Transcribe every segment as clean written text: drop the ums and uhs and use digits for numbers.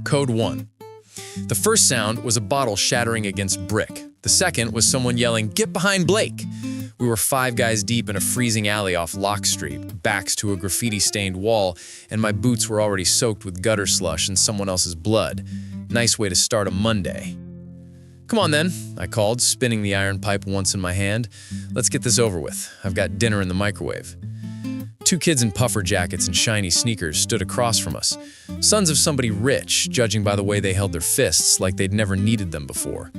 Code 1. The first sound was a bottle shattering against brick. The second was someone yelling, "Get behind Blake!" We were 5 guys deep in a freezing alley off Lock Street, backs to a graffiti-stained wall, and my boots were already soaked with gutter slush and someone else's blood. Nice way to start a Monday. "Come on then," I called, spinning the iron pipe once in my hand. "Let's get this over with. I've got dinner in the microwave." 2 kids in puffer jackets and shiny sneakers stood across from us. Sons of somebody rich, judging by the way they held their fists like they'd never needed them before.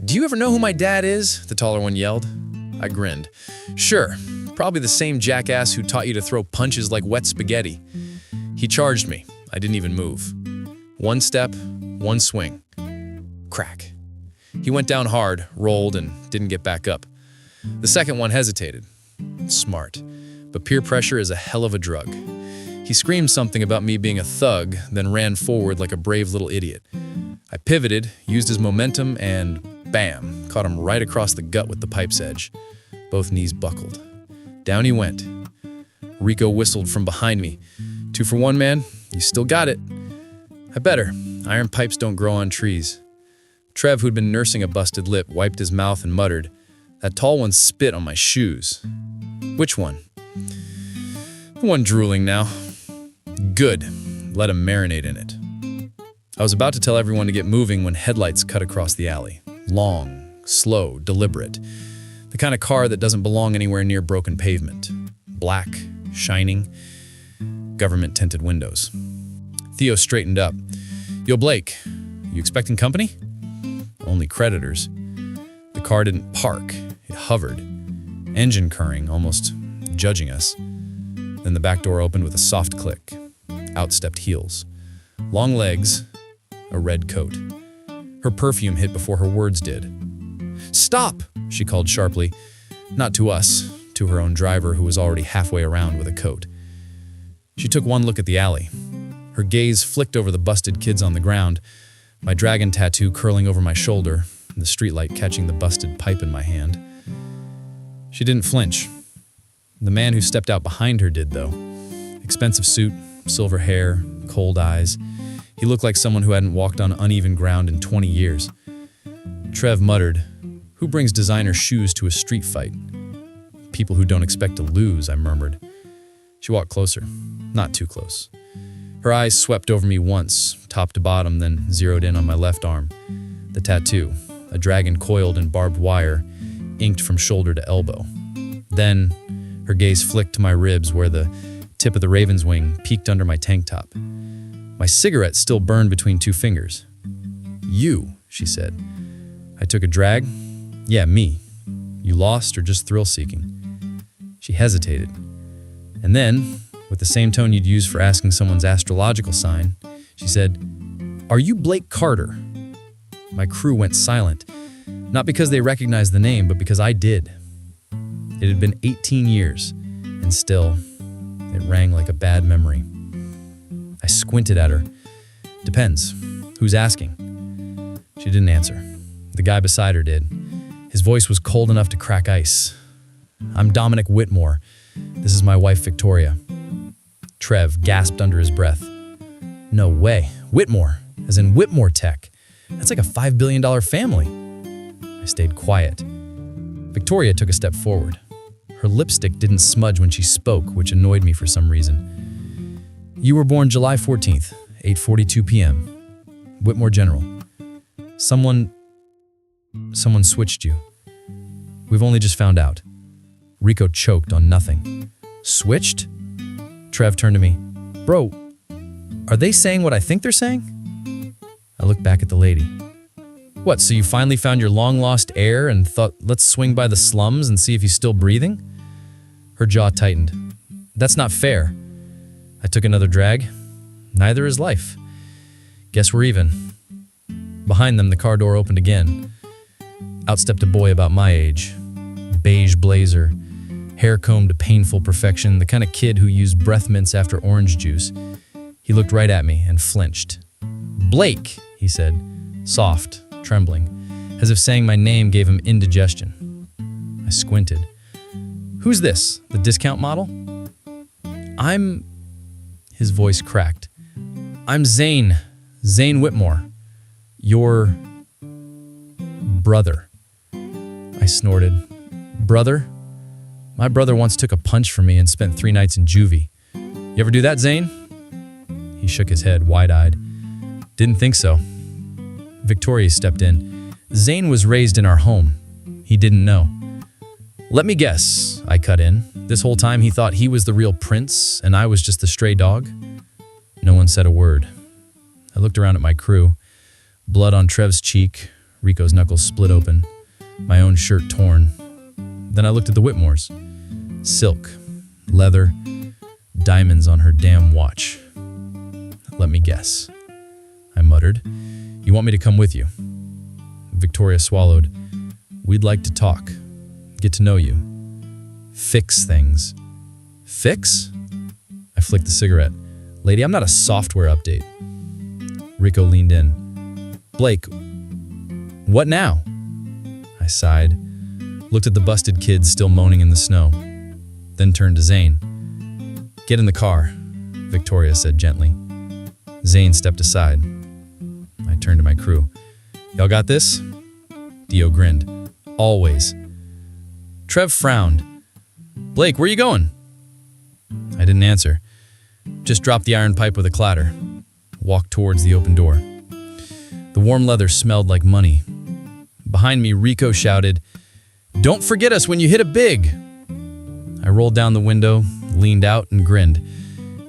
"Do you ever know who my dad is?" the taller one yelled. I grinned. "Sure, probably the same jackass who taught you to throw punches like wet spaghetti." He charged me. I didn't even move. 1 step, 1 swing. Crack. He went down hard, rolled, and didn't get back up. The second one hesitated. Smart. But peer pressure is a hell of a drug. He screamed something about me being a thug, then ran forward like a brave little idiot. I pivoted, used his momentum, and bam, caught him right across the gut with the pipe's edge. Both knees buckled. Down he went. Rico whistled from behind me. 2 for 1, man. You still got it. I better. Iron pipes don't grow on trees. Trev, who'd been nursing a busted lip, wiped his mouth and muttered, "That tall one spit on my shoes." "Which one?" "The one drooling now." "Good. Let him marinate in it." I was about to tell everyone to get moving when headlights cut across the alley. Long, slow, deliberate. The kind of car that doesn't belong anywhere near broken pavement. Black, shining, government-tinted windows. Theo straightened up. "Yo, Blake, you expecting company?" "Only creditors." The car didn't park. It hovered. Engine curring, almost judging us. Then the back door opened with a soft click. Out stepped heels. Long legs, a red coat. Her perfume hit before her words did. "Stop!" she called sharply. Not to us, to her own driver who was already halfway around with a coat. She took one look at the alley. Her gaze flicked over the busted kids on the ground, my dragon tattoo curling over my shoulder, and the streetlight catching the busted pipe in my hand. She didn't flinch. The man who stepped out behind her did, though. Expensive suit, silver hair, cold eyes. He looked like someone who hadn't walked on uneven ground in 20 years. Trev muttered, "Who brings designer shoes to a street fight?" "People who don't expect to lose," I murmured. She walked closer. Not too close. Her eyes swept over me once, top to bottom, then zeroed in on my left arm. The tattoo, a dragon coiled in barbed wire, inked from shoulder to elbow. Then, her gaze flicked to my ribs where the tip of the raven's wing peeked under my tank top. My cigarette still burned between 2 fingers. "You," she said. I took a drag. "Yeah, me. You lost or just thrill-seeking?" She hesitated. And then, with the same tone you'd use for asking someone's astrological sign, she said, "Are you Blake Carter?" My crew went silent, not because they recognized the name, but because I did. It had been 18 years, and still, it rang like a bad memory. I squinted at her. "Depends. Who's asking?" She didn't answer. The guy beside her did. His voice was cold enough to crack ice. "I'm Dominic Whitmore. This is my wife, Victoria." Trev gasped under his breath. "No way. Whitmore, as in Whitmore Tech. That's like a $5 billion family." I stayed quiet. Victoria took a step forward. Her lipstick didn't smudge when she spoke, which annoyed me for some reason. "You were born July 14th, 8:42 p.m. Whitmore General. Someone switched you. We've only just found out." Rico choked on nothing. "Switched?" Trev turned to me. "Bro, are they saying what I think they're saying?" I looked back at the lady. "What, so you finally found your long-lost heir and thought, let's swing by the slums and see if he's still breathing?" Her jaw tightened. "That's not fair." I took another drag. "Neither is life. Guess we're even." Behind them, the car door opened again. Out stepped a boy about my age. Beige blazer, hair combed to painful perfection, the kind of kid who used breath mints after orange juice. He looked right at me and flinched. "Blake," he said, soft, trembling, as if saying my name gave him indigestion. I squinted. "Who's this, the discount model?" "I'm..." His voice cracked. "I'm Zane. Zane Whitmore, your brother. I snorted. Brother? My brother once took a punch from me and spent 3 nights in juvie. You ever do that, Zane? He shook his head, wide-eyed. Didn't think so. Victoria stepped in. Zane was raised in our home. He didn't know. Let me guess, I cut in. This whole time he thought he was the real prince and I was just the stray dog? No one said a word. I looked around at my crew. Blood on Trev's cheek, Rico's knuckles split open, my own shirt torn. Then I looked at the Whitmores. Silk, leather, diamonds on her damn watch. Let me guess, I muttered. You want me to come with you? Victoria swallowed. We'd like to talk, get to know you, fix things. Fix? I flicked the cigarette. Lady, I'm not a software update. Rico leaned in. Blake, what now? I sighed, looked at the busted kids still moaning in the snow, then turned to Zane. Get in the car, Victoria said gently. Zane stepped aside. I turned to my crew. Y'all got this? Dio grinned. Always. Trev frowned. Blake, where you going? I didn't answer. Just dropped the iron pipe with a clatter. Walked towards the open door. The warm leather smelled like money. Behind me, Rico shouted, Don't forget us when you hit it big. I rolled down the window, leaned out, and grinned.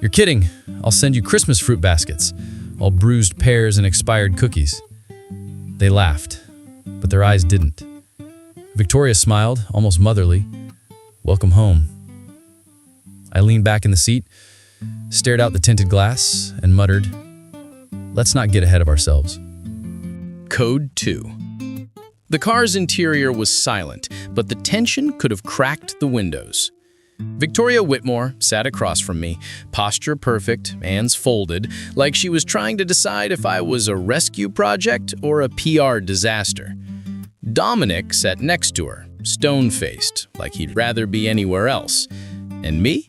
You're kidding. I'll send you Christmas fruit baskets, all bruised pears and expired cookies. They laughed, but their eyes didn't. Victoria smiled, almost motherly. Welcome home. I leaned back in the seat, stared out the tinted glass, and muttered, Let's not get ahead of ourselves. Code 2. The car's interior was silent, but the tension could have cracked the windows. Victoria Whitmore sat across from me, posture perfect, hands folded, like she was trying to decide if I was a rescue project or a PR disaster. Dominic sat next to her, stone-faced, like he'd rather be anywhere else. And me?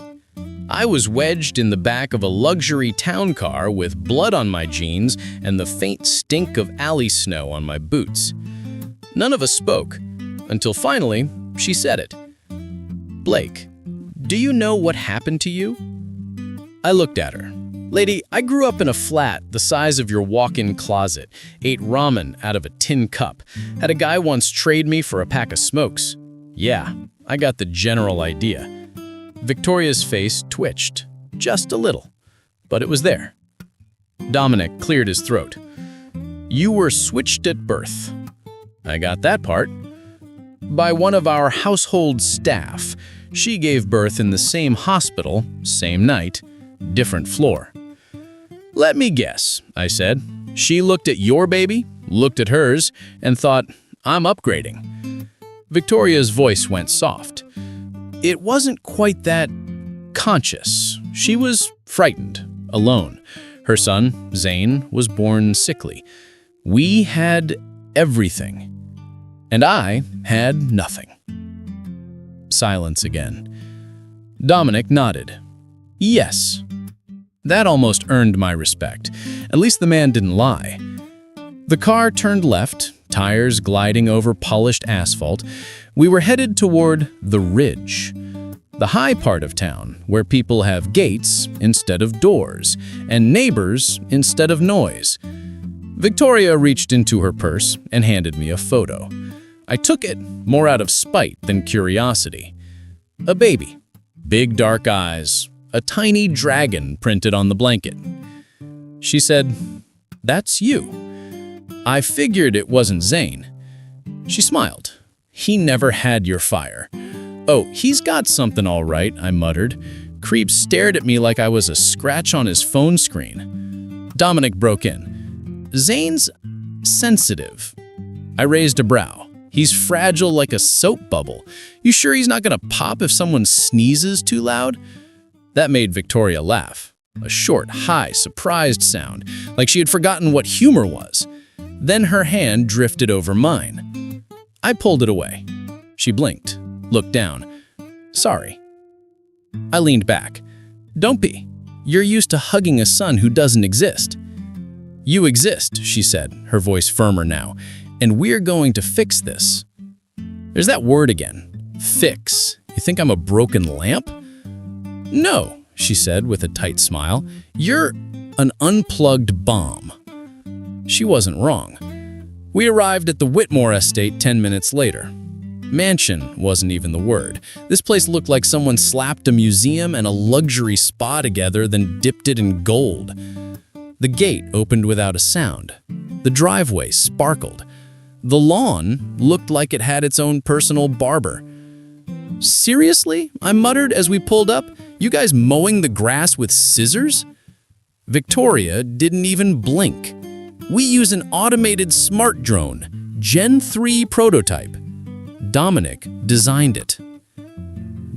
I was wedged in the back of a luxury town car with blood on my jeans and the faint stink of alley snow on my boots. None of us spoke, until finally, she said it. Blake, do you know what happened to you? I looked at her. Lady, I grew up in a flat the size of your walk-in closet, ate ramen out of a tin cup, had a guy once trade me for a pack of smokes. Yeah, I got the general idea. Victoria's face twitched, just a little, but it was there. Dominic cleared his throat. You were switched at birth. I got that part. By one of our household staff. She gave birth in the same hospital, same night, different floor. Let me guess, I said. She looked at your baby, looked at hers, and thought, I'm upgrading. Victoria's voice went soft. It wasn't quite that conscious. She was frightened, alone. Her son, Zane, was born sickly. We had everything. And I had nothing. Silence again. Dominic nodded. Yes. That almost earned my respect. At least the man didn't lie. The car turned left, tires gliding over polished asphalt. We were headed toward the Ridge, the high part of town where people have gates instead of doors and neighbors instead of noise. Victoria reached into her purse and handed me a photo. I took it more out of spite than curiosity. A baby, big dark eyes, a tiny dragon printed on the blanket. She said, That's you. I figured it wasn't Zane. She smiled. He never had your fire. Oh, he's got something all right, I muttered. Creep stared at me like I was a scratch on his phone screen. Dominic broke in. Zane's sensitive. I raised a brow. He's fragile like a soap bubble. You sure he's not gonna pop if someone sneezes too loud? That made Victoria laugh. A short, high, surprised sound, like she had forgotten what humor was. Then her hand drifted over mine. I pulled it away. She blinked, looked down. Sorry. I leaned back. Don't be. You're used to hugging a son who doesn't exist. "You exist," she said, her voice firmer now, "and we're going to fix this." There's that word again. Fix. You think I'm a broken lamp? "No," she said with a tight smile. "You're an unplugged bomb." She wasn't wrong. We arrived at the Whitmore estate 10 minutes later. Mansion wasn't even the word. This place looked like someone slapped a museum and a luxury spa together, then dipped it in gold. The gate opened without a sound. The driveway sparkled. The lawn looked like it had its own personal barber. "Seriously?" I muttered as we pulled up. "You guys mowing the grass with scissors?" Victoria didn't even blink. "We use an automated smart drone, Gen 3 prototype. Dominic designed it."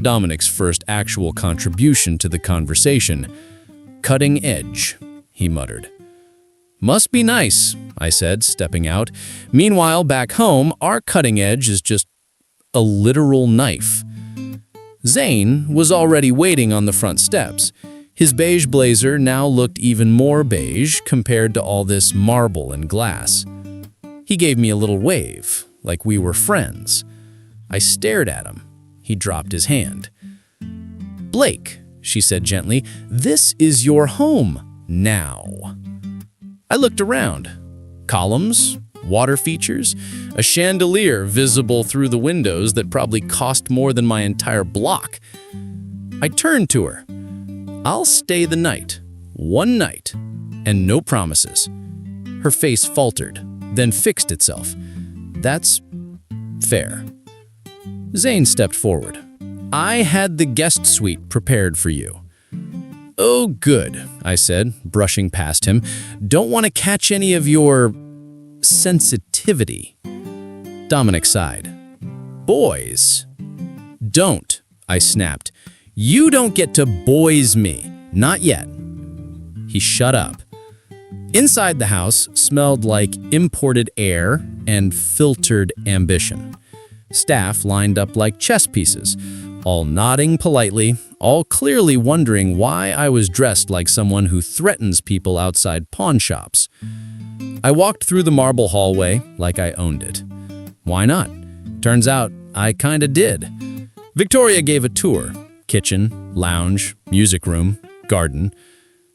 Dominic's first actual contribution to the conversation. "Cutting edge," he muttered. "Must be nice," I said, stepping out. Meanwhile, back home, our cutting edge is just a literal knife. Zane was already waiting on the front steps. His beige blazer now looked even more beige compared to all this marble and glass. He gave me a little wave, like we were friends. I stared at him. He dropped his hand. "Blake," she said gently, "this is your home now." I looked around. Columns, water features, a chandelier visible through the windows that probably cost more than my entire block. I turned to her. "I'll stay the night. One night. And no promises." Her face faltered, then fixed itself. "That's fair." Zane stepped forward. "I had the guest suite prepared for you." "Oh, good," I said, brushing past him. "Don't want to catch any of your sensitivity." Dominic sighed. "Boys." "Don't," I snapped. "You don't get to boys me. Not yet." He shut up. Inside the house smelled like imported air and filtered ambition. Staff lined up like chess pieces, all nodding politely, all clearly wondering why I was dressed like someone who threatens people outside pawn shops. I walked through the marble hallway like I owned it. Why not? Turns out I kinda did. Victoria gave a tour. Kitchen, lounge, music room, garden.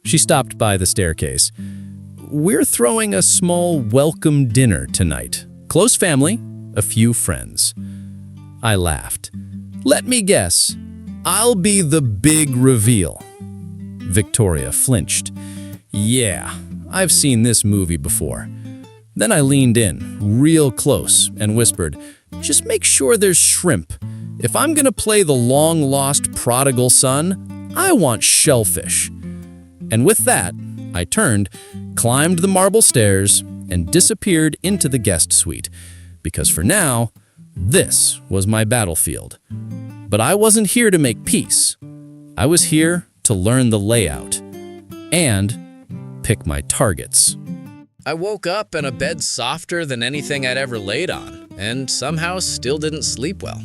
She stopped by the staircase. "We're throwing a small welcome dinner tonight. Close family, a few friends." I laughed. "Let me guess. I'll be the big reveal." Victoria flinched. "Yeah, I've seen this movie before." Then I leaned in, real close, and whispered, "Just make sure there's shrimp. If I'm gonna play the long-lost prodigal son, I want shellfish." And with that, I turned, climbed the marble stairs, and disappeared into the guest suite. Because for now, this was my battlefield. But I wasn't here to make peace. I was here to learn the layout and pick my targets. I woke up in a bed softer than anything I'd ever laid on, and somehow still didn't sleep well.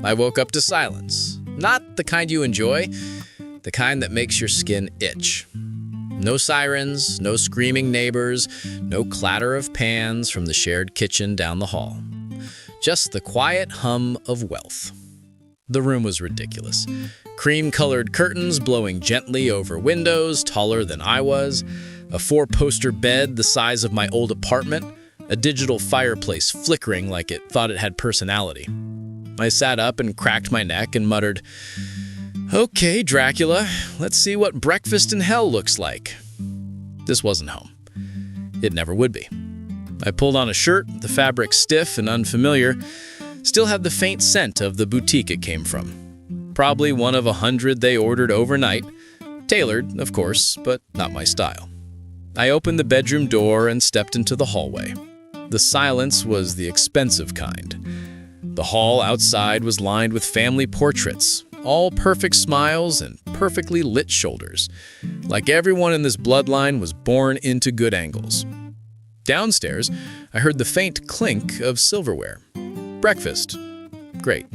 I woke up to silence. Not the kind you enjoy, the kind that makes your skin itch. No sirens, no screaming neighbors, no clatter of pans from the shared kitchen down the hall. Just the quiet hum of wealth. The room was ridiculous. Cream-colored curtains blowing gently over windows taller than I was, a 4-poster bed the size of my old apartment, a digital fireplace flickering like it thought it had personality. I sat up and cracked my neck and muttered, "Okay, Dracula, let's see what breakfast in hell looks like." This wasn't home. It never would be. I pulled on a shirt, the fabric stiff and unfamiliar, still had the faint scent of the boutique it came from. Probably one of 100 they ordered overnight, tailored, of course, but not my style. I opened the bedroom door and stepped into the hallway. The silence was the expensive kind. The hall outside was lined with family portraits, all perfect smiles and perfectly lit shoulders, like everyone in this bloodline was born into good angles. Downstairs, I heard the faint clink of silverware. Breakfast. Great.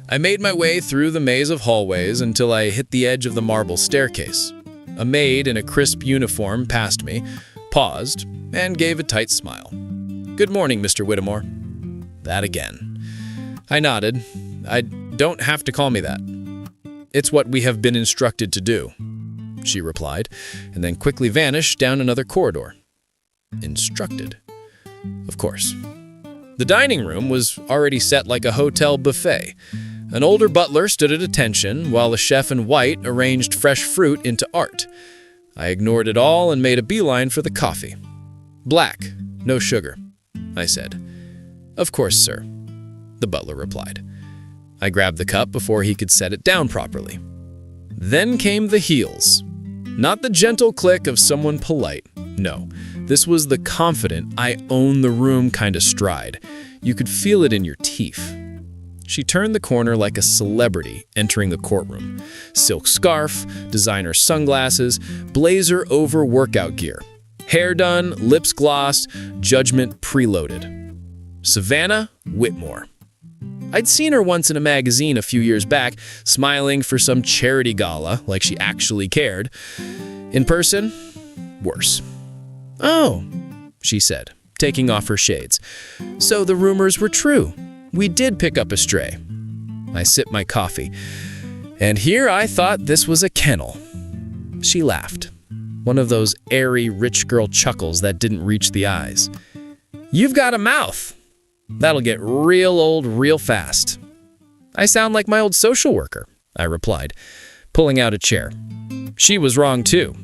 I made my way through the maze of hallways until I hit the edge of the marble staircase. A maid in a crisp uniform passed me, paused, and gave a tight smile. "Good morning, Mr. Whitmore." That again. I nodded. "I don't have to call me that. It's what we have been instructed to do," she replied, and then quickly vanished down another corridor. Instructed. Of course. The dining room was already set like a hotel buffet. An older butler stood at attention, while a chef in white arranged fresh fruit into art. I ignored it all and made a beeline for the coffee. "Black, no sugar," I said. "Of course, sir," the butler replied. I grabbed the cup before he could set it down properly. Then came the heels. Not the gentle click of someone polite. No, this was the confident, I own the room kind of stride. You could feel it in your teeth. She turned the corner like a celebrity entering the courtroom. Silk scarf, designer sunglasses, blazer over workout gear. Hair done, lips glossed, judgment preloaded. Savannah Whitmore. I'd seen her once in a magazine a few years back, smiling for some charity gala like she actually cared. In person, worse. "Oh," she said, taking off her shades. "So the rumors were true. We did pick up a stray." I sipped my coffee. And here I thought this was a kennel. She laughed. One of those airy rich girl chuckles that didn't reach the eyes. "You've got a mouth. That'll get real old real fast." "I sound like my old social worker," I replied, pulling out a chair. She was wrong too.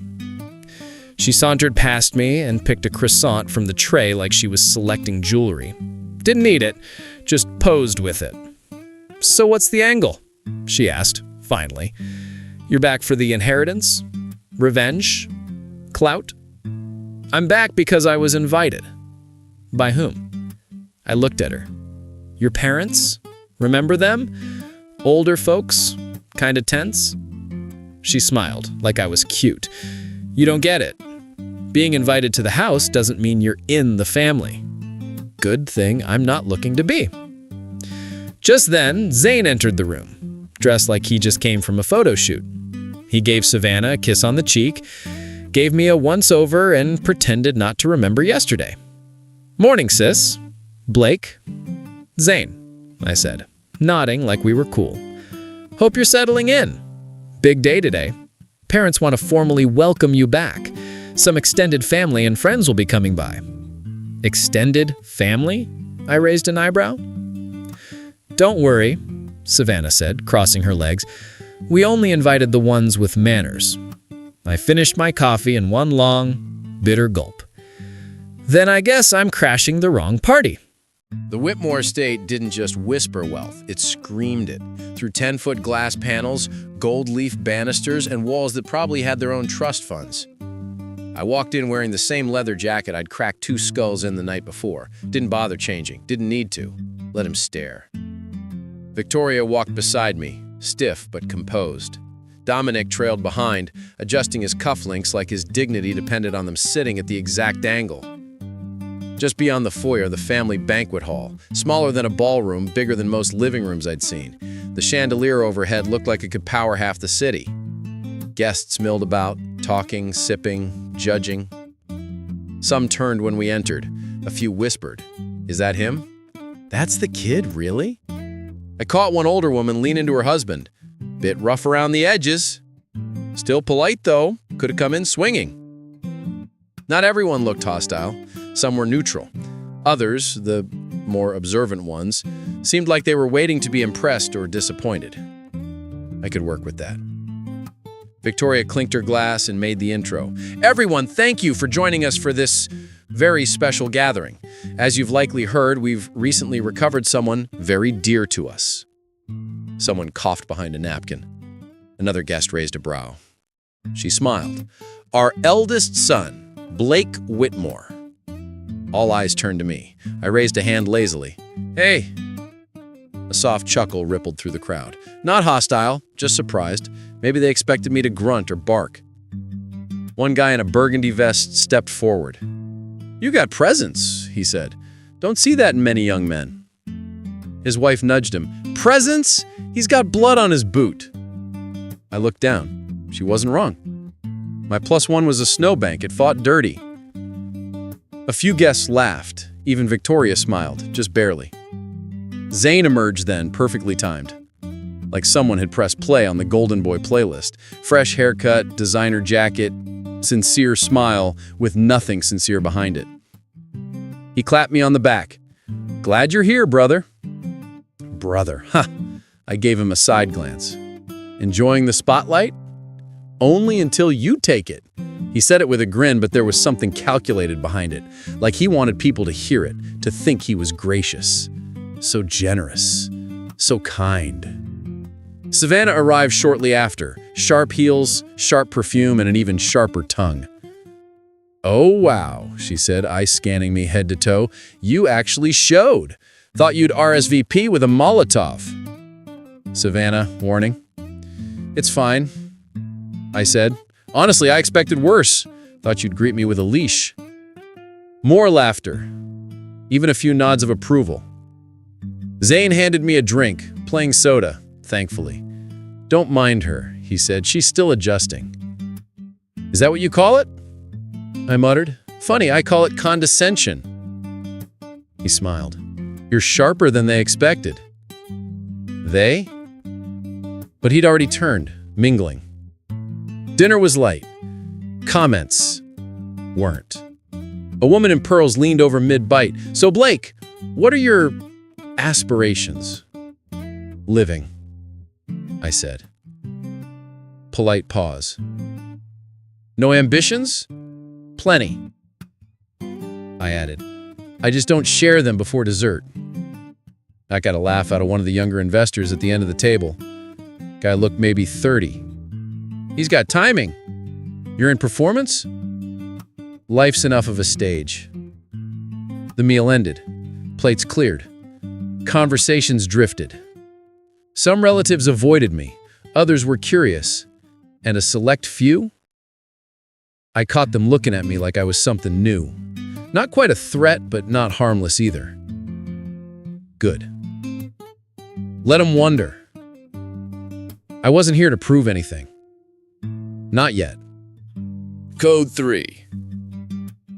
She sauntered past me and picked a croissant from the tray like she was selecting jewelry. Didn't eat it, just posed with it. "So what's the angle?" she asked, finally. "You're back for the inheritance? Revenge? Clout?" "I'm back because I was invited." "By whom?" I looked at her. "Your parents? Remember them? Older folks? Kinda tense?" She smiled, like I was cute. "You don't get it. Being invited to the house doesn't mean you're in the family. Good thing I'm not looking to be." Just then, Zane entered the room, dressed like he just came from a photo shoot. He gave Savannah a kiss on the cheek, gave me a once-over, and pretended not to remember yesterday. "Morning, sis." "Blake?" "Zane," I said, nodding like we were cool. "Hope you're settling in. Big day today. Parents want to formally welcome you back. Some extended family and friends will be coming by." "Extended family?" I raised an eyebrow. "Don't worry," Savannah said, crossing her legs. "We only invited the ones with manners." I finished my coffee in one long, bitter gulp. "Then I guess I'm crashing the wrong party." The Whitmore estate didn't just whisper wealth, it screamed it. Through 10-foot glass panels, gold leaf banisters, and walls that probably had their own trust funds. I walked in wearing the same leather jacket I'd cracked 2 skulls in the night before. Didn't bother changing, didn't need to. Let him stare. Victoria walked beside me, stiff but composed. Dominic trailed behind, adjusting his cufflinks like his dignity depended on them sitting at the exact angle. Just beyond the foyer, the family banquet hall, smaller than a ballroom, bigger than most living rooms I'd seen. The chandelier overhead looked like it could power half the city. Guests milled about, talking, sipping, judging. Some turned when we entered. A few whispered, "Is that him? That's the kid, really?" I caught one older woman lean into her husband. Bit rough around the edges. Still polite, though. Could have come in swinging. Not everyone looked hostile. Some were neutral. Others, the more observant ones, seemed like they were waiting to be impressed or disappointed. I could work with that. Victoria clinked her glass and made the intro. "Everyone, thank you for joining us for this very special gathering. As you've likely heard, we've recently recovered someone very dear to us." Someone coughed behind a napkin. Another guest raised a brow. She smiled. "Our eldest son, Blake Whitmore." All eyes turned to me. I raised a hand lazily. "Hey." A soft chuckle rippled through the crowd. Not hostile, just surprised. Maybe they expected me to grunt or bark. One guy in a burgundy vest stepped forward. "You got presents," he said. "Don't see that in many young men." His wife nudged him. "Presents? He's got blood on his boot." I looked down. She wasn't wrong. My +1 was a snowbank. It fought dirty. A few guests laughed. Even Victoria smiled, just barely. Zane emerged then, perfectly timed. Like someone had pressed play on the Golden Boy playlist. Fresh haircut, designer jacket, sincere smile with nothing sincere behind it. He clapped me on the back. "Glad you're here, brother." Brother, huh. I gave him a side glance. "Enjoying the spotlight?" "Only until you take it." He said it with a grin, but there was something calculated behind it, like he wanted people to hear it, to think he was gracious. So generous, so kind. Savannah arrived shortly after, sharp heels, sharp perfume, and an even sharper tongue. "Oh, wow," she said, eyes scanning me head to toe. "You actually showed. Thought you'd RSVP with a Molotov." Savannah, warning. "It's fine," I said. "Honestly, I expected worse. Thought you'd greet me with a leash." More laughter. Even a few nods of approval. Zane handed me a drink, plain soda, thankfully. "Don't mind her," he said. "She's still adjusting." "Is that what you call it?" I muttered. "Funny, I call it condescension." He smiled. "You're sharper than they expected." "They?" But he'd already turned, mingling. Dinner was light. Comments weren't. A woman in pearls leaned over mid-bite. "So, Blake, what are your aspirations?" "Living," I said. Polite pause. "No ambitions?" "Plenty," I added. "I just don't share them before dessert." I got a laugh out of one of the younger investors at the end of the table. Guy looked maybe 30. "He's got timing. You're in performance?" Life's enough of a stage. The meal ended. Plates cleared. Conversations drifted. Some relatives avoided me. Others were curious. And a select few? I caught them looking at me like I was something new. Not quite a threat, but not harmless either. Good. Let them wonder. I wasn't here to prove anything. Not yet. Code 3.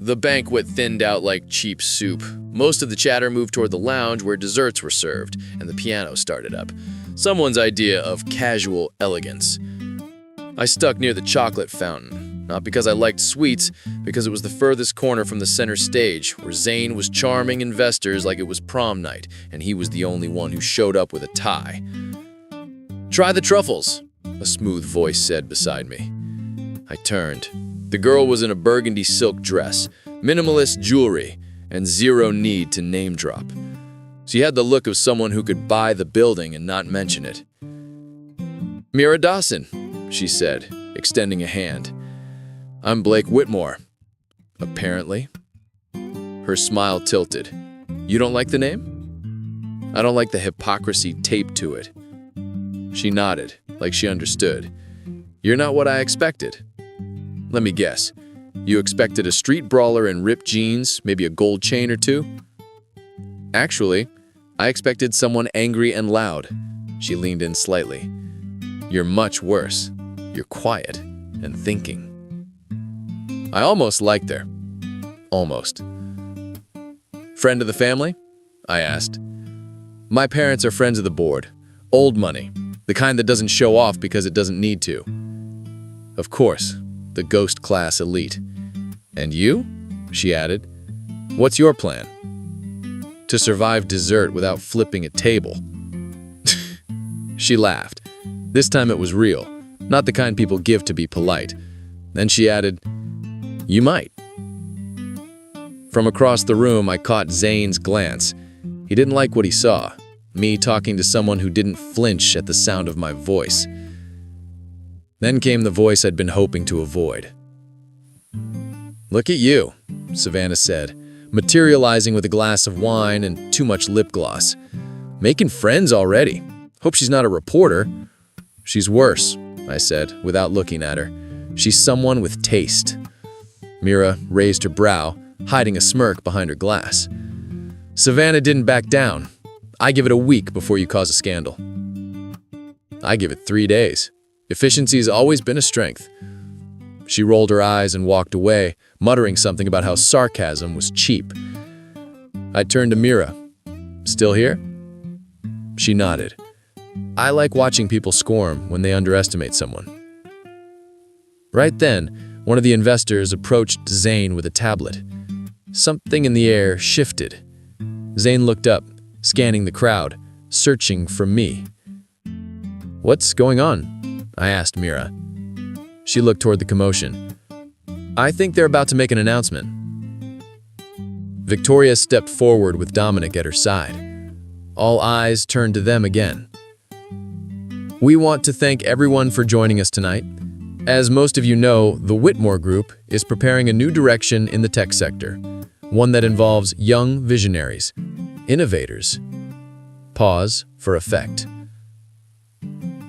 The banquet thinned out like cheap soup. Most of the chatter moved toward the lounge where desserts were served, and the piano started up. Someone's idea of casual elegance. I stuck near the chocolate fountain, not because I liked sweets, because it was the furthest corner from the center stage, where Zane was charming investors like it was prom night, and he was the only one who showed up with a tie. "Try the truffles," a smooth voice said beside me. I turned. The girl was in a burgundy silk dress, minimalist jewelry, and zero need to name drop. She had the look of someone who could buy the building and not mention it. "Mira Dawson," she said, extending a hand. "I'm Blake Whitmore." Apparently. Her smile tilted. "You don't like the name?" "I don't like the hypocrisy taped to it." She nodded, like she understood. "You're not what I expected." "Let me guess. You expected a street brawler in ripped jeans, maybe a gold chain or two?" "Actually, I expected someone angry and loud." She leaned in slightly. "You're much worse. You're quiet and thinking." I almost liked her. Almost. "Friend of the family?" I asked. "My parents are friends of the board. Old money. The kind that doesn't show off because it doesn't need to." "Of course. The ghost class elite." "And you?" she added. "What's your plan?" "To survive dessert without flipping a table." She laughed. This time it was real, not the kind people give to be polite. Then she added, "You might." From across the room, I caught Zane's glance. He didn't like what he saw, me talking to someone who didn't flinch at the sound of my voice. Then came the voice I'd been hoping to avoid. "Look at you," Savannah said, materializing with a glass of wine and too much lip gloss. "Making friends already. Hope she's not a reporter." "She's worse," I said, without looking at her. "She's someone with taste." Mira raised her brow, hiding a smirk behind her glass. Savannah didn't back down. "I give it a week before you cause a scandal." "I give it 3 days. Efficiency has always been a strength." She rolled her eyes and walked away, muttering something about how sarcasm was cheap. I turned to Mira. "Still here?" She nodded. I like watching people squirm when they underestimate someone. Right then, one of the investors approached Zane with a tablet. Something in the air shifted. Zane looked up, scanning the crowd, searching for me. "What's going on?" I asked Mira. She looked toward the commotion. "I think they're about to make an announcement." Victoria stepped forward with Dominic at her side. All eyes turned to them again. "We want to thank everyone for joining us tonight. As most of you know, the Whitmore Group is preparing a new direction in the tech sector, one that involves young visionaries, innovators. Pause for effect.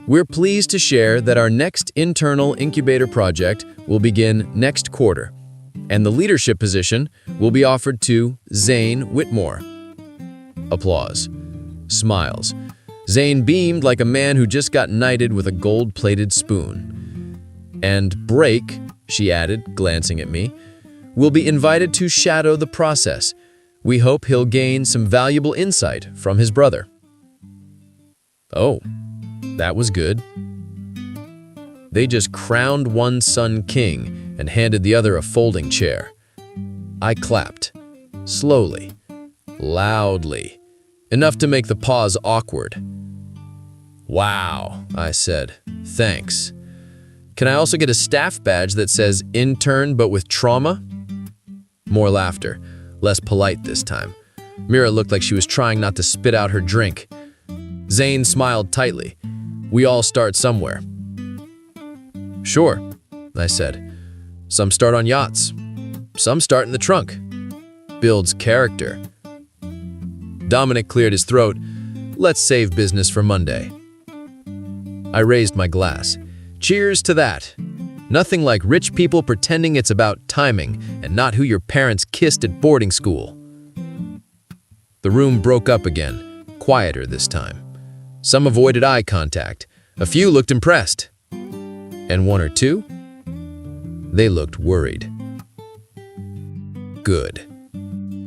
We're pleased to share that our next internal incubator project will begin next quarter, and the leadership position will be offered to Zane Whitmore." Applause. Smiles. Zane beamed like a man who just got knighted with a gold-plated spoon. "And Break," she added, glancing at me, "will be invited to shadow the process. We hope he'll gain some valuable insight from his brother." Oh, that was good. They just crowned one son king and handed the other a folding chair. I clapped. Slowly. Loudly. Enough to make the pause awkward. "Wow," I said. "Thanks. Can I also get a staff badge that says intern but with trauma?" More laughter. Less polite this time. Mira looked like she was trying not to spit out her drink. Zane smiled tightly. "We all start somewhere." "Sure," I said. "Some start on yachts. Some start in the trunk. Builds character." Dominic cleared his throat. "Let's save business for Monday." I raised my glass. Cheers to that. Nothing like rich people pretending it's about timing and not who your parents kissed at boarding school. The room broke up again, quieter this time. Some avoided eye contact. A few looked impressed. And one or two? They looked worried. Good.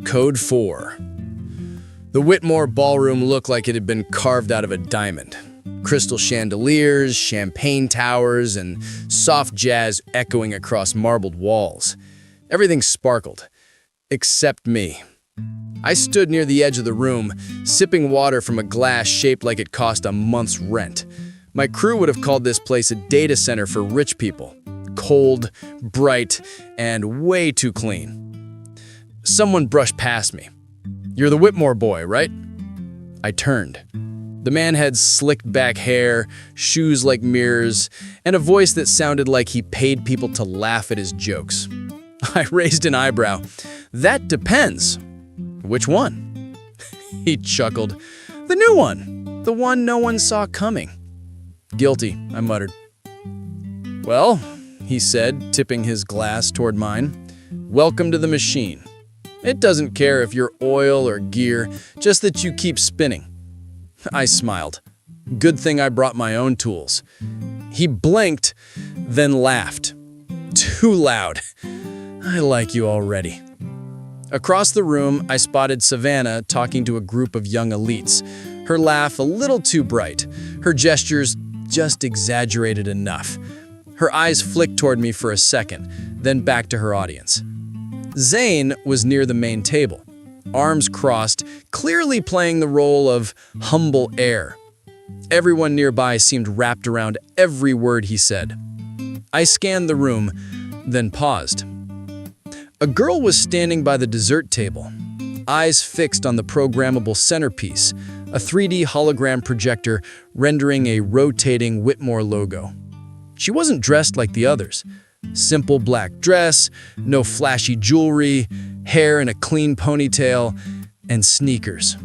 Code 4. The Whitmore ballroom looked like it had been carved out of a diamond. Crystal chandeliers, champagne towers, and soft jazz echoing across marbled walls. Everything sparkled, except me. I stood near the edge of the room, sipping water from a glass shaped like it cost a month's rent. My crew would have called this place a data center for rich people. Cold, bright, and way too clean. Someone brushed past me. "You're the Whitmore boy, right?" I turned. The man had slicked back hair, shoes like mirrors, and a voice that sounded like he paid people to laugh at his jokes. I raised an eyebrow. "That depends." "Which one?" He chuckled. "The new one. The one no one saw coming." "Guilty," I muttered. "Well," he said, tipping his glass toward mine, "welcome to the machine. It doesn't care if you're oil or gear, just that you keep spinning." I smiled. Good thing I brought my own tools. He blinked, then laughed. Too loud. "I like you already." Across the room, I spotted Savannah talking to a group of young elites. Her laugh a little too bright. Her gestures just exaggerated enough. Her eyes flicked toward me for a second, then back to her audience. Zane was near the main table, arms crossed, clearly playing the role of humble heir. Everyone nearby seemed wrapped around every word he said. I scanned the room, then paused. A girl was standing by the dessert table, eyes fixed on the programmable centerpiece, a 3D hologram projector rendering a rotating Whitmore logo. She wasn't dressed like the others. Simple black dress, no flashy jewelry, hair in a clean ponytail, and sneakers.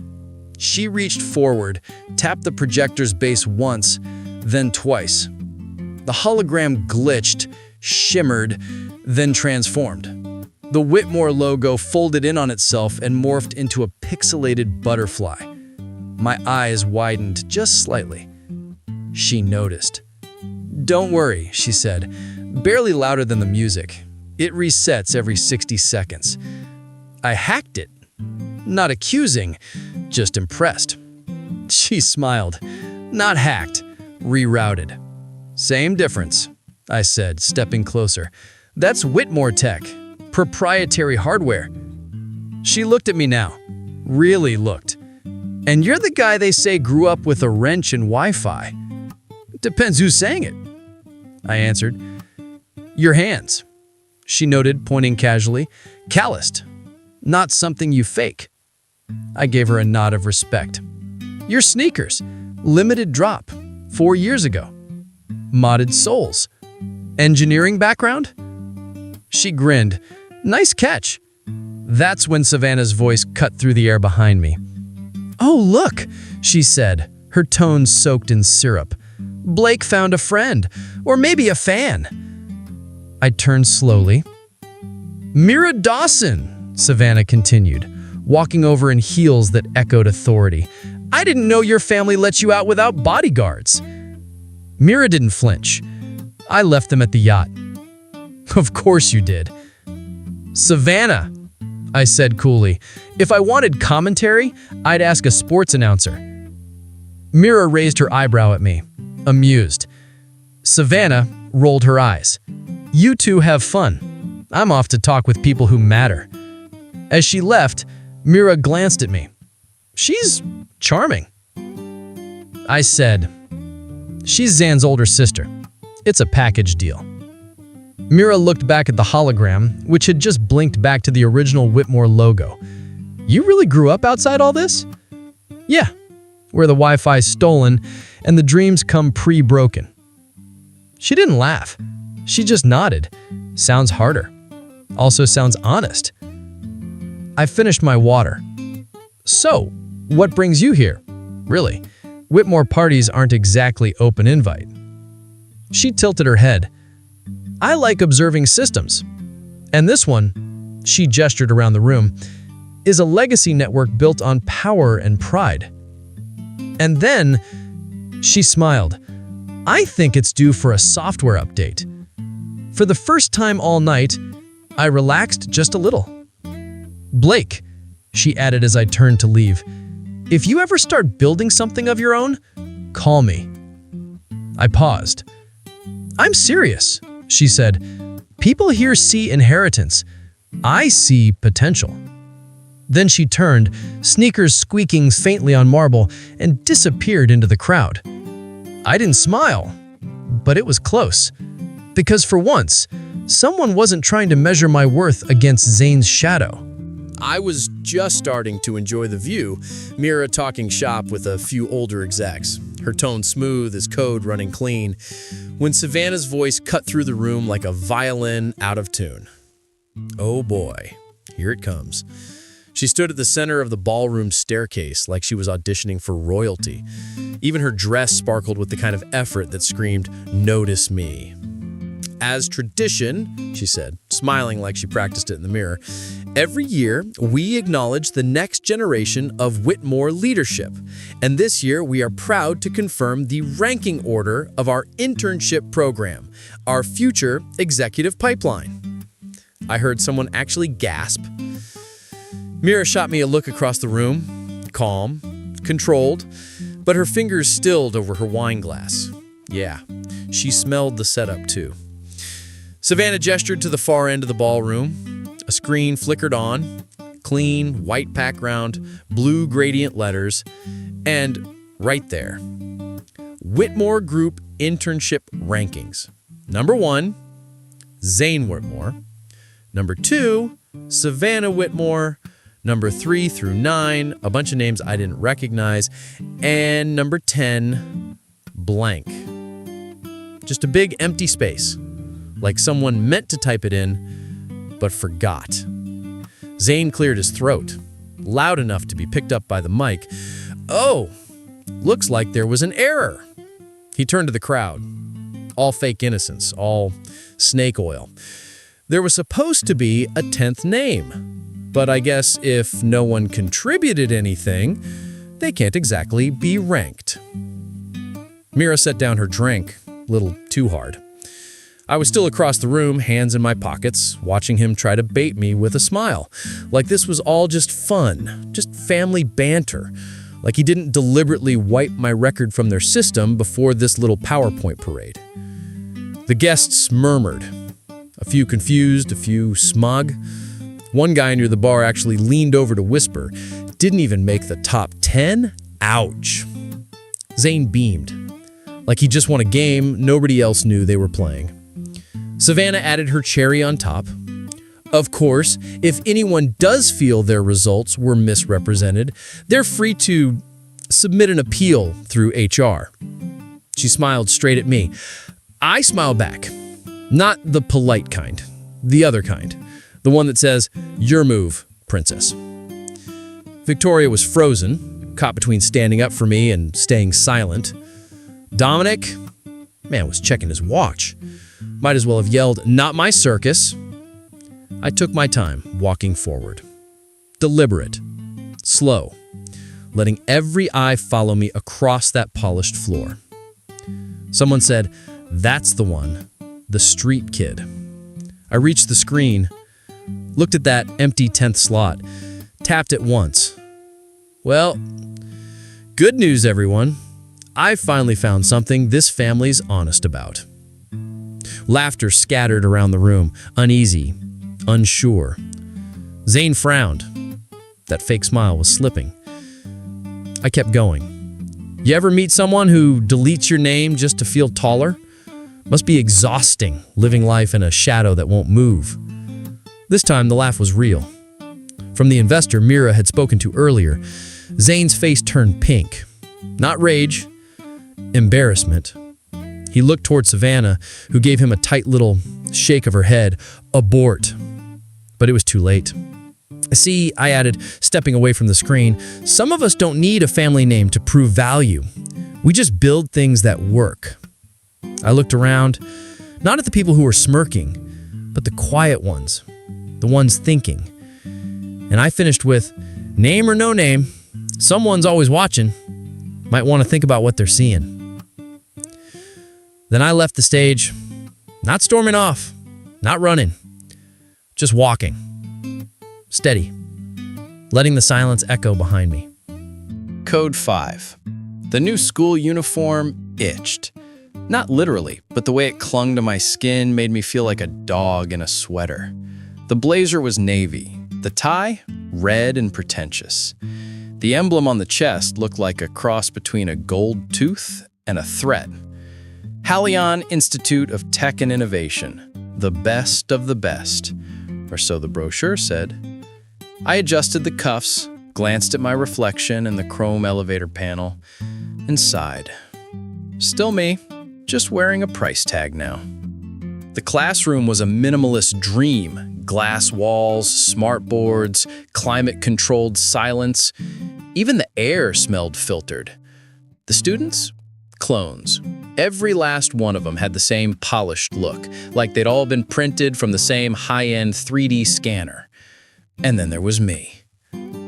She reached forward, tapped the projector's base once, then twice. The hologram glitched, shimmered, then transformed. The Whitmore logo folded in on itself and morphed into a pixelated butterfly. My eyes widened just slightly. She noticed. "Don't worry," she said, barely louder than the music. It resets every 60 seconds. I hacked it. Not accusing, just impressed. She smiled. Not hacked, rerouted. Same difference, I said, stepping closer. That's Whitmore tech, proprietary hardware. She looked at me now, really looked. And you're the guy they say grew up with a wrench and Wi-Fi. Depends who's saying it, I answered. Your hands, she noted, pointing casually. Calloused, not something you fake. I gave her a nod of respect. Your sneakers, limited drop, 4 years ago. Modded soles. Engineering background? She grinned. Nice catch. That's when Savannah's voice cut through the air behind me. Oh, look, she said, her tone soaked in syrup. Blake found a friend, or maybe a fan. I turned slowly. Mira Dawson, Savannah continued, walking over in heels that echoed authority. I didn't know your family let you out without bodyguards. Mira didn't flinch. I left them at the yacht. Of course you did. Savannah, I said coolly. If I wanted commentary, I'd ask a sports announcer. Mira raised her eyebrow at me, amused. Savannah rolled her eyes. You two have fun. I'm off to talk with people who matter. As she left, Mira glanced at me. She's charming. I said, she's Zan's older sister. It's a package deal. Mira looked back at the hologram, which had just blinked back to the original Whitmore logo. You really grew up outside all this? Yeah, where the Wi-Fi's stolen and the dreams come pre-broken. She didn't laugh. She just nodded. Sounds harder. Also sounds honest. I finished my water. So, what brings you here? Really, Whitmore parties aren't exactly open invite. She tilted her head. I like observing systems. And this one, she gestured around the room, is a legacy network built on power and pride. And then, she smiled. I think it's due for a software update. For the first time all night, I relaxed just a little. Blake, she added as I turned to leave, if you ever start building something of your own, call me. I paused. I'm serious, she said. People here see inheritance. I see potential. Then she turned, sneakers squeaking faintly on marble, and disappeared into the crowd. I didn't smile, but it was close. Because for once, someone wasn't trying to measure my worth against Zane's shadow. I was just starting to enjoy the view, Mira talking shop with a few older execs, her tone smooth as code running clean, when Savannah's voice cut through the room like a violin out of tune. Oh boy, here it comes. She stood at the center of the ballroom staircase like she was auditioning for royalty. Even her dress sparkled with the kind of effort that screamed, "Notice me." As tradition, she said, smiling like she practiced it in the mirror, every year we acknowledge the next generation of Whitmore leadership. And this year we are proud to confirm the ranking order of our internship program, our future executive pipeline. I heard someone actually gasp. Mira shot me a look across the room, calm, controlled, but her fingers stilled over her wine glass. Yeah, she smelled the setup too. Savannah gestured to the far end of the ballroom. A screen flickered on, clean, white background, blue gradient letters, and right there, Whitmore Group Internship Rankings. Number 1, Zane Whitmore. Number 2, Savannah Whitmore. Number 3 through 9, a bunch of names I didn't recognize. And number 10, blank. Just a big empty space, like someone meant to type it in, but forgot. Zane cleared his throat, loud enough to be picked up by the mic. Oh, looks like there was an error. He turned to the crowd. All fake innocence, all snake oil. There was supposed to be a 10th name. But I guess if no one contributed anything, they can't exactly be ranked. Mira set down her drink, a little too hard. I was still across the room, hands in my pockets, watching him try to bait me with a smile. Like this was all just fun, just family banter. Like he didn't deliberately wipe my record from their system before this little PowerPoint parade. The guests murmured. A few confused, a few smug. One guy near the bar actually leaned over to whisper, "Didn't even make the top 10? Ouch." Zane beamed. Like he just won a game nobody else knew they were playing. Savannah added her cherry on top. Of course, if anyone does feel their results were misrepresented, they're free to submit an appeal through HR. She smiled straight at me. I smiled back. Not the polite kind, the other kind. The one that says, "Your move, princess." Victoria was frozen, caught between standing up for me and staying silent. Dominic, man, was checking his watch. Might as well have yelled, "Not my circus." I took my time walking forward. Deliberate, slow, letting every eye follow me across that polished floor. Someone said, "That's the one, the street kid." I reached the screen, looked at that empty 10th slot, tapped it once. Well, good news, everyone. I finally found something this family's honest about. Laughter scattered around the room, uneasy, unsure. Zane frowned. That fake smile was slipping. I kept going. You ever meet someone who deletes your name just to feel taller? Must be exhausting, living life in a shadow that won't move. This time, the laugh was real. From the investor Mira had spoken to earlier, Zane's face turned pink. Not rage, embarrassment. He looked toward Savannah, who gave him a tight little shake of her head. Abort. But it was too late. See, I added, stepping away from the screen, some of us don't need a family name to prove value. We just build things that work. I looked around, not at the people who were smirking, but the quiet ones, the ones thinking. And I finished with, name or no name, someone's always watching. Might want to think about what they're seeing. Then I left the stage, not storming off, not running, just walking, steady, letting the silence echo behind me. Code 5. The new school uniform itched. Not literally, but the way it clung to my skin made me feel like a dog in a sweater. The blazer was navy, the tie red and pretentious. The emblem on the chest looked like a cross between a gold tooth and a threat. Halcyon Institute of Tech and Innovation, the best of the best, or so the brochure said. I adjusted the cuffs, glanced at my reflection in the chrome elevator panel, and sighed. Still me, just wearing a price tag now. The classroom was a minimalist dream. Glass walls, smart boards, climate-controlled silence. Even the air smelled filtered. The students? Clones. Every last one of them had the same polished look, like they'd all been printed from the same high-end 3D scanner. And then there was me.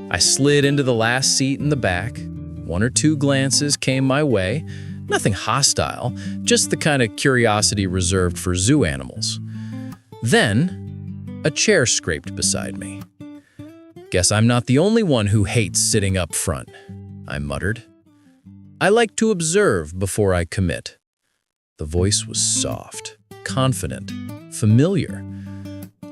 I slid into the last seat in the back. One or two glances came my way. Nothing hostile, just the kind of curiosity reserved for zoo animals. Then, a chair scraped beside me. Guess I'm not the only one who hates sitting up front, I muttered. I like to observe before I commit. The voice was soft, confident, familiar.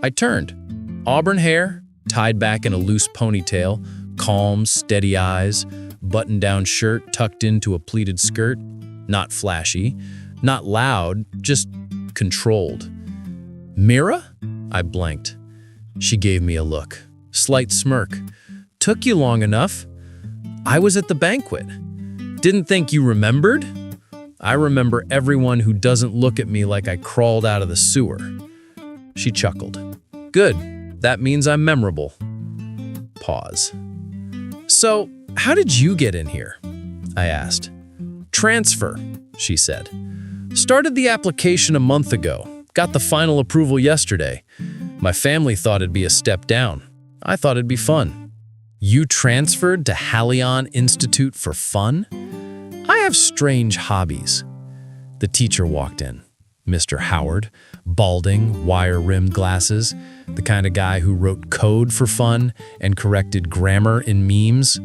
I turned. Auburn hair, tied back in a loose ponytail, calm, steady eyes, button-down shirt tucked into a pleated skirt. Not flashy, not loud, just controlled. Mira? I blanked. She gave me a look. Slight smirk. Took you long enough. I was at the banquet. Didn't think you remembered? I remember everyone who doesn't look at me like I crawled out of the sewer. She chuckled. Good. That means I'm memorable. Pause. So, how did you get in here? I asked. Transfer, she said. Started the application a month ago. Got the final approval yesterday. My family thought it'd be a step down. I thought it'd be fun. You transferred to Halcyon Institute for fun? I have strange hobbies. The teacher walked in. Mr. Howard, balding, wire-rimmed glasses, the kind of guy who wrote code for fun and corrected grammar in memes.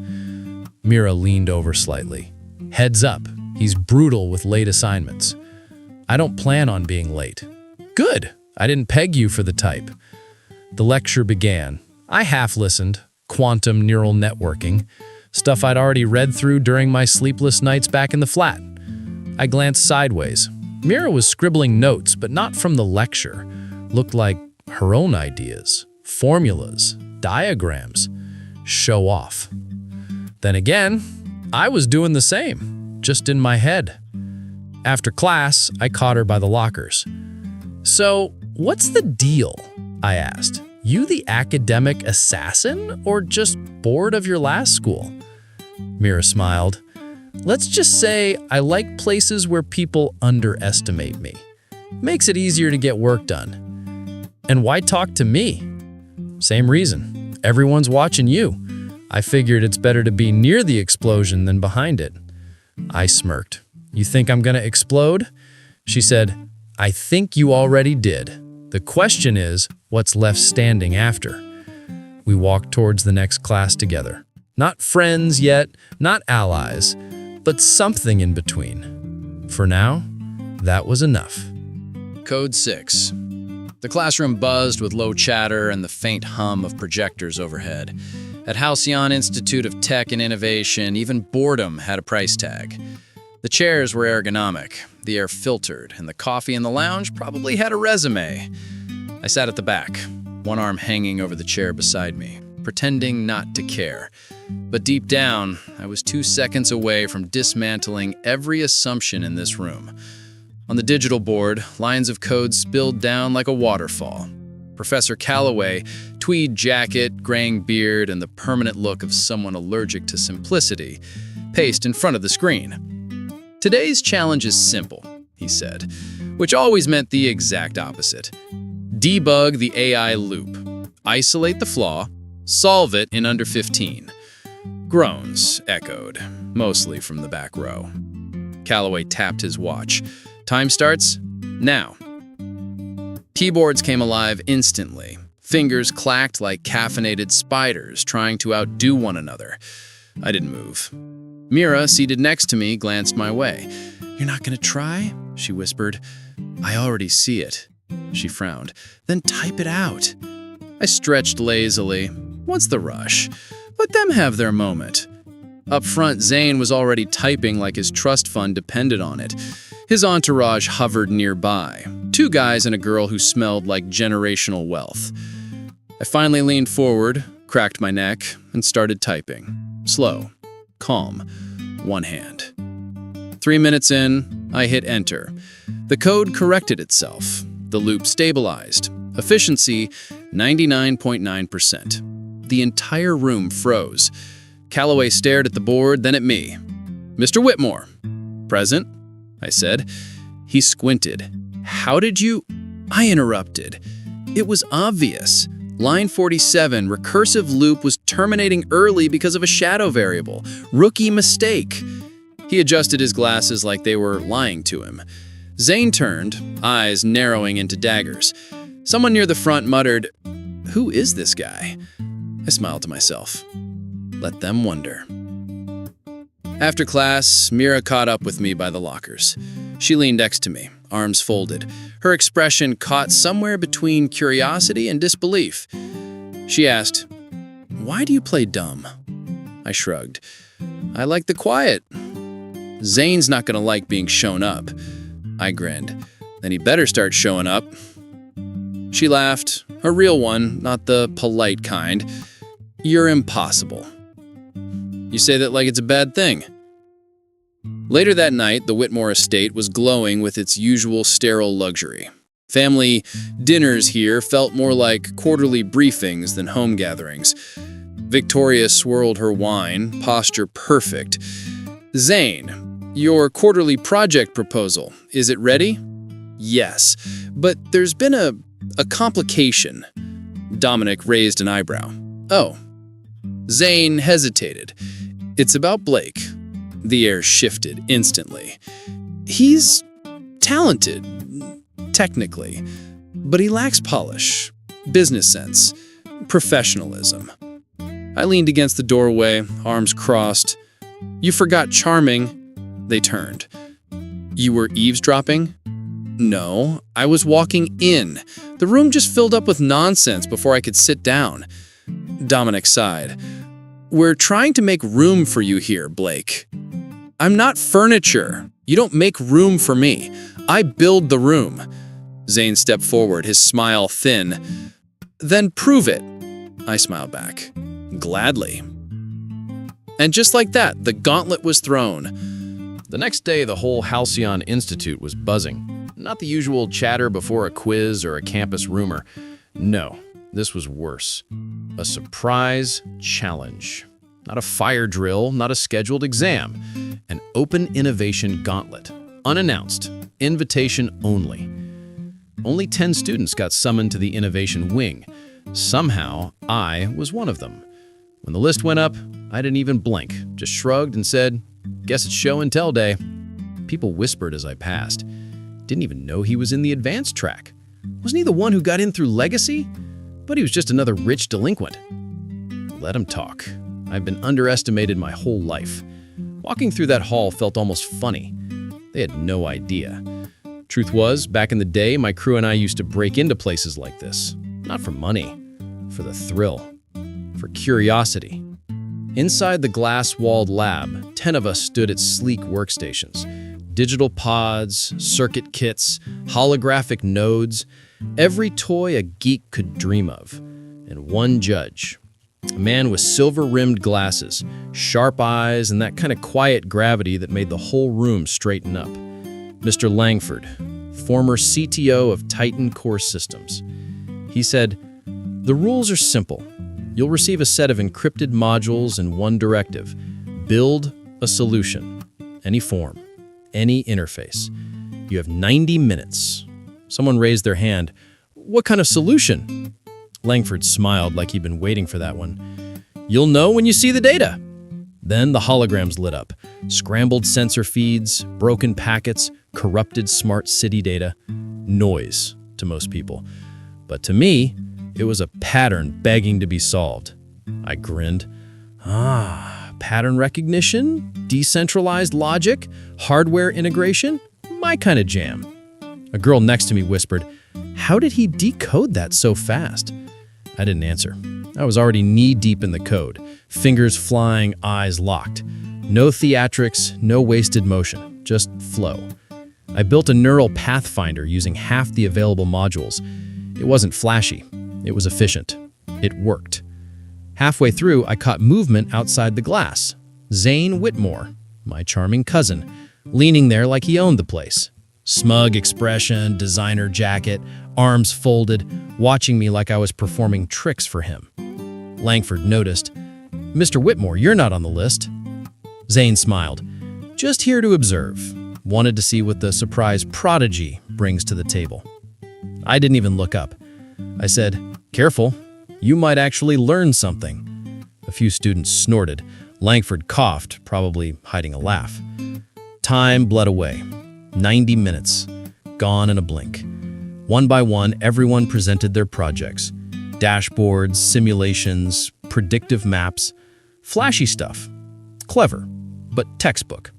Mira leaned over slightly. Heads up, he's brutal with late assignments. I don't plan on being late. Good, I didn't peg you for the type. The lecture began. I half-listened, quantum neural networking, stuff I'd already read through during my sleepless nights back in the flat. I glanced sideways. Mira was scribbling notes, but not from the lecture. Looked like her own ideas, formulas, diagrams. Show off. Then again, I was doing the same, just in my head. After class, I caught her by the lockers. "So, what's the deal?" I asked. "You the academic assassin, or just bored of your last school?" Mira smiled. "Let's just say I like places where people underestimate me. Makes it easier to get work done." "And why talk to me?" "Same reason. Everyone's watching you. I figured it's better to be near the explosion than behind it." I smirked. "You think I'm gonna explode?" She said, "I think you already did. The question is, what's left standing after?" We walked towards the next class together. Not friends yet, not allies, but something in between. For now, that was enough. Code 6. The classroom buzzed with low chatter and the faint hum of projectors overhead. At Halcyon Institute of Tech and Innovation, even boredom had a price tag. The chairs were ergonomic, the air filtered, and the coffee in the lounge probably had a resume. I sat at the back, one arm hanging over the chair beside me, pretending not to care. But deep down, I was 2 seconds away from dismantling every assumption in this room. On the digital board, lines of code spilled down like a waterfall. Professor Calloway, tweed jacket, graying beard, and the permanent look of someone allergic to simplicity, paced in front of the screen. "Today's challenge is simple," he said, which always meant the exact opposite. "Debug the AI loop. Isolate the flaw. Solve it in under 15. Groans echoed, mostly from the back row. Calloway tapped his watch. "Time starts now." Keyboards came alive instantly. Fingers clacked like caffeinated spiders trying to outdo one another. I didn't move. Mira, seated next to me, glanced my way. "You're not gonna try?" she whispered. "I already see it." She frowned. "Then type it out." I stretched lazily. What's the rush? Let them have their moment. Up front, Zane was already typing like his trust fund depended on it. His entourage hovered nearby. 2 guys and a girl who smelled like generational wealth. I finally leaned forward, cracked my neck, and started typing. Slow, calm, one hand. 3 minutes in, I hit enter. The code corrected itself. The loop stabilized. Efficiency, 99.9%. The entire room froze. Calloway stared at the board, then at me. "Mr. Whitmore." "Present," I said. He squinted. "How did you—" I interrupted. It was obvious. Line 47, recursive loop was terminating early because of a shadow variable. Rookie mistake. He adjusted his glasses like they were lying to him. Zane turned, eyes narrowing into daggers. Someone near the front muttered, "Who is this guy?" I smiled to myself. Let them wonder. After class, Mira caught up with me by the lockers. She leaned next to me, arms folded. Her expression caught somewhere between curiosity and disbelief. She asked, "Why do you play dumb?" I shrugged. "I like the quiet. Zane's not gonna like being shown up." I grinned. "Then he better start showing up." She laughed, a real one, not the polite kind. "You're impossible." "You say that like it's a bad thing." Later that night, the Whitmore estate was glowing with its usual sterile luxury. Family dinners here felt more like quarterly briefings than home gatherings. Victoria swirled her wine, posture perfect. "Zane, your quarterly project proposal, is it ready?" "Yes, but there's been a complication." Dominic raised an eyebrow. "Oh." Zane hesitated. "It's about Blake." The air shifted instantly. "He's talented. technically, but he lacks polish, business sense, professionalism. I leaned against the doorway, arms crossed. "You forgot charming." They turned. "You were eavesdropping?" "No, I was walking in. The room just filled up with nonsense before I could sit down." Dominic sighed. "We're trying to make room for you here, Blake." "I'm not furniture. You don't make room for me. I build the room." Zane stepped forward, his smile thin. "Then prove it." I smiled back. "Gladly." And just like that, the gauntlet was thrown. The next day, the whole Halcyon Institute was buzzing. Not the usual chatter before a quiz or a campus rumor. No, this was worse. A surprise challenge. Not a fire drill, not a scheduled exam. An open innovation gauntlet. Unannounced. Invitation only. Only 10 students got summoned to the innovation wing. Somehow, I was one of them. When the list went up, I didn't even blink, just shrugged and said, "Guess it's show and tell day." People whispered as I passed. Didn't even know he was in the advanced track. Wasn't he the one who got in through legacy? But he was just another rich delinquent. Let him talk. I've been underestimated my whole life. Walking through that hall felt almost funny. They had no idea. Truth was, back in the day, my crew and I used to break into places like this. Not for money, for the thrill, for curiosity. Inside the glass-walled lab, 10 of us stood at sleek workstations. Digital pods, circuit kits, holographic nodes, every toy a geek could dream of. And one judge. A man with silver-rimmed glasses, sharp eyes, and that kind of quiet gravity that made the whole room straighten up. Mr. Langford, former CTO of Titan Core Systems. He said, "The rules are simple. You'll receive a set of encrypted modules and one directive. Build a solution. Any form. Any interface. You have 90 minutes." Someone raised their hand. "What kind of solution?" Langford smiled like he'd been waiting for that one. "You'll know when you see the data." Then the holograms lit up. Scrambled sensor feeds, broken packets, corrupted smart city data. Noise to most people. But to me, it was a pattern begging to be solved. I grinned. Pattern recognition? Decentralized logic? Hardware integration? My kind of jam. A girl next to me whispered, "How did he decode that so fast?" I didn't answer. I was already knee-deep in the code, fingers flying, eyes locked. No theatrics, no wasted motion, just flow. I built a neural pathfinder using half the available modules. It wasn't flashy. It was efficient. It worked. Halfway through, I caught movement outside the glass. Zane Whitmore, my charming cousin, leaning there like he owned the place. Smug expression, designer jacket, arms folded, watching me like I was performing tricks for him. Langford noticed. "Mr. Whitmore, you're not on the list." Zane smiled. "Just here to observe. Wanted to see what the surprise prodigy brings to the table." I didn't even look up. I said, "Careful, you might actually learn something." A few students snorted. Langford coughed, probably hiding a laugh. Time bled away. 90 minutes, gone in a blink. One by one, everyone presented their projects. Dashboards, simulations, predictive maps, flashy stuff. Clever, but textbook.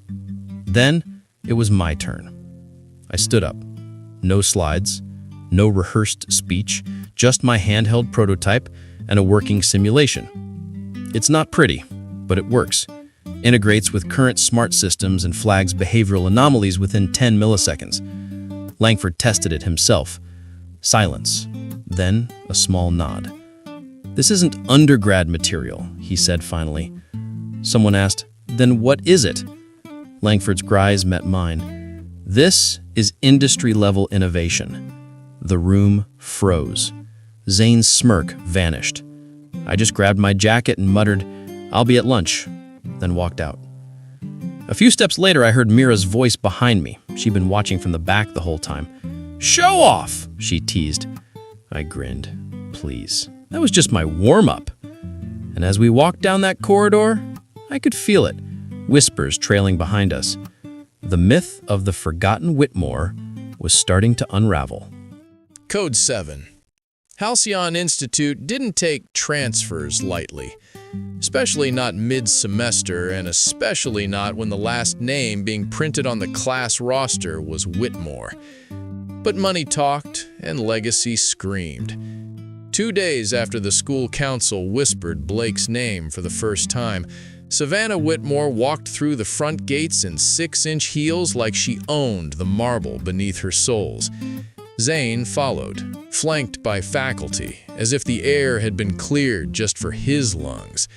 Then it was my turn. I stood up. No slides, no rehearsed speech, just my handheld prototype and a working simulation. It's not pretty, but it works. Integrates with current smart systems and flags behavioral anomalies within 10 milliseconds. Langford tested it himself. Silence. Then a small nod. "This isn't undergrad material," he said finally. Someone asked, "Then what is it?" Langford's eyes met mine. "This is industry-level innovation." The room froze. Zane's smirk vanished. I just grabbed my jacket and muttered, "I'll be at lunch," then walked out. A few steps later, I heard Mira's voice behind me. She'd been watching from the back the whole time. "Show off," she teased. I grinned. Please. That was just my warm-up. And as we walked down that corridor, I could feel it. Whispers trailing behind us. The myth of the forgotten Whitmore was starting to unravel. Code 7. Halcyon Institute didn't take transfers lightly, especially not mid-semester, and especially not when the last name being printed on the class roster was Whitmore. But money talked and legacy screamed. 2 days after the school council whispered Blake's name for the first time, Savannah Whitmore walked through the front gates in 6-inch heels like she owned the marble beneath her soles. Zane followed, flanked by faculty, as if the air had been cleared just for his lungs.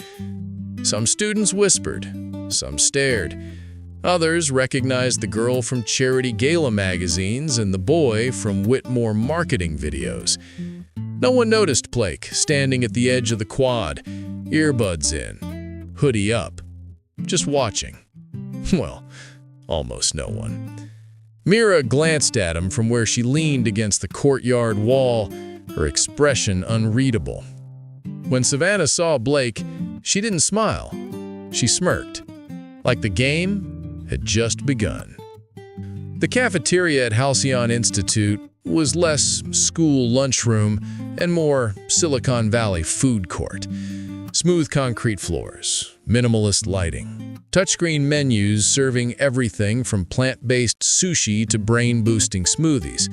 Some students whispered, some stared. Others recognized the girl from charity gala magazines and the boy from Whitmore marketing videos. No one noticed Blake standing at the edge of the quad, earbuds in, hoodie up, just watching. Well, almost no one. Mira glanced at him from where she leaned against the courtyard wall, her expression unreadable. When Savannah saw Blake, she didn't smile. She smirked, like the game had just begun. The cafeteria at Halcyon Institute was less school lunchroom and more Silicon Valley food court. Smooth concrete floors, minimalist lighting, touchscreen menus serving everything from plant-based sushi to brain-boosting smoothies.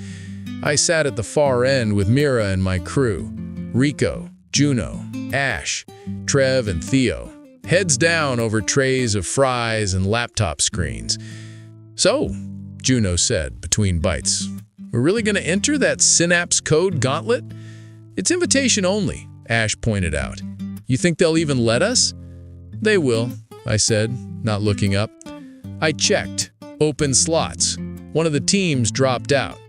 I sat at the far end with Mira and my crew, Rico, Juno, Ash, Trev, and Theo, heads down over trays of fries and laptop screens. "So," Juno said between bites, "we're really going to enter that Synapse code gauntlet?" "It's invitation only," Ash pointed out. "You think they'll even let us?" "They will," I said, not looking up. I checked. Open slots. One of the teams dropped out.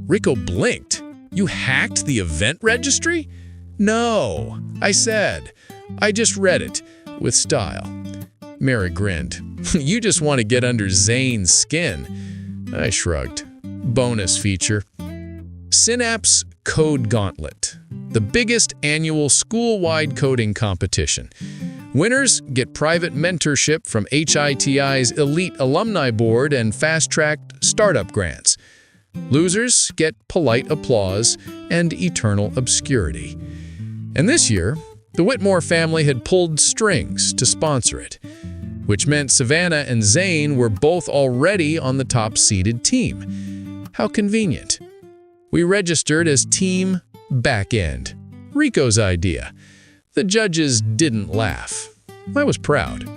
Rico blinked. "You hacked the event registry?" "No," I said. "I just read it, with style." Mara grinned. "You just want to get under Zane's skin." I shrugged. Bonus feature. Synapse Code Gauntlet, the biggest annual school-wide coding competition. Winners get private mentorship from HITI's Elite Alumni Board and fast-tracked startup grants. Losers get polite applause and eternal obscurity. And this year, the Whitmore family had pulled strings to sponsor it, which meant Savannah and Zane were both already on the top-seeded team. How convenient. We registered as Team Backend, Rico's idea. The judges didn't laugh. I was proud.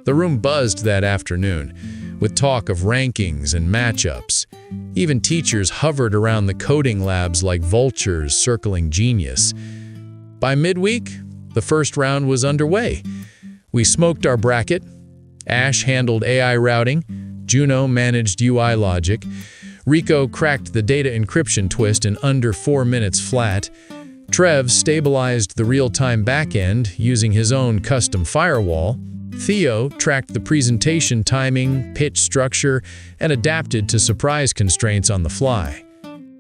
The room buzzed that afternoon, with talk of rankings and matchups. Even teachers hovered around the coding labs like vultures circling genius. By midweek, the first round was underway. We smoked our bracket. Ash handled AI routing. Juno managed UI logic. Rico cracked the data encryption twist in under 4 minutes flat. Trev stabilized the real-time backend using his own custom firewall. Theo tracked the presentation timing, pitch structure, and adapted to surprise constraints on the fly.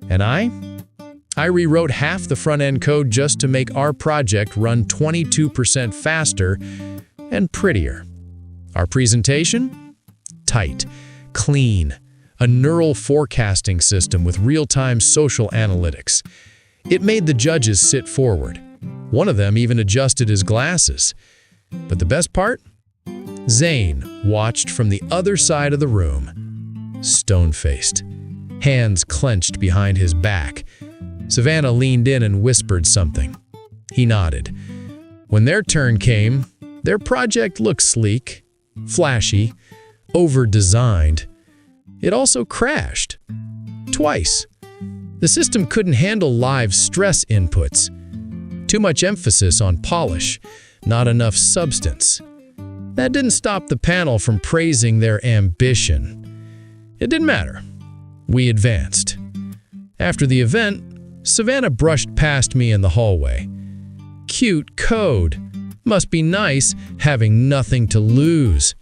And I rewrote half the front-end code just to make our project run 22% faster and prettier. Our presentation? Tight, clean, a neural forecasting system with real-time social analytics. It made the judges sit forward. One of them even adjusted his glasses. But the best part? Zane watched from the other side of the room, stone-faced, hands clenched behind his back. Savannah leaned in and whispered something. He nodded. When their turn came, their project looked sleek, flashy, over-designed. It also crashed. Twice. The system couldn't handle live stress inputs. Too much emphasis on polish, not enough substance. That didn't stop the panel from praising their ambition. It didn't matter. We advanced. After the event, Savannah brushed past me in the hallway. Cute code. Must be nice having nothing to lose.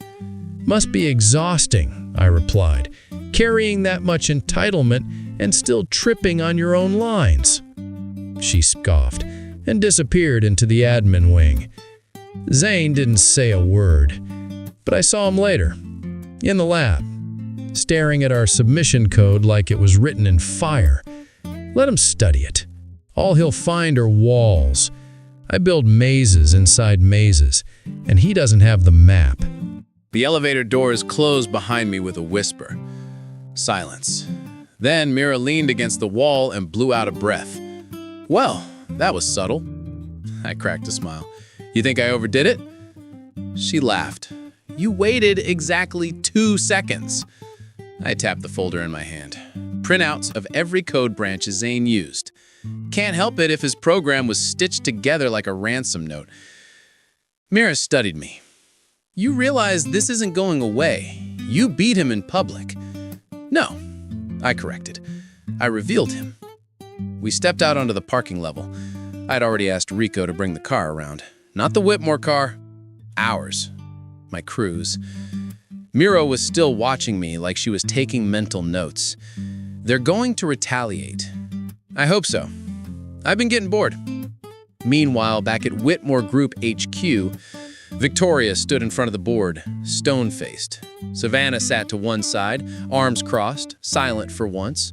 Must be exhausting, I replied, carrying that much entitlement and still tripping on your own lines. She scoffed and disappeared into the admin wing. Zane didn't say a word, but I saw him later, in the lab, staring at our submission code like it was written in fire. Let him study it. All he'll find are walls. I build mazes inside mazes, and he doesn't have the map. The elevator doors closed behind me with a whisper. Silence. Then Mira leaned against the wall and blew out a breath. Well, that was subtle. I cracked a smile. You think I overdid it? She laughed. You waited exactly 2 seconds. I tapped the folder in my hand. Printouts of every code branch Zane used. Can't help it if his program was stitched together like a ransom note. Mira studied me. You realize this isn't going away. You beat him in public. No, I corrected. I revealed him. We stepped out onto the parking level. I'd already asked Rico to bring the car around. Not the Whitmore car, ours. My crew's. Mira was still watching me like she was taking mental notes. They're going to retaliate. I hope so. I've been getting bored. Meanwhile, back at Whitmore Group HQ, Victoria stood in front of the board, stone-faced. Savannah sat to one side, arms crossed, silent for once.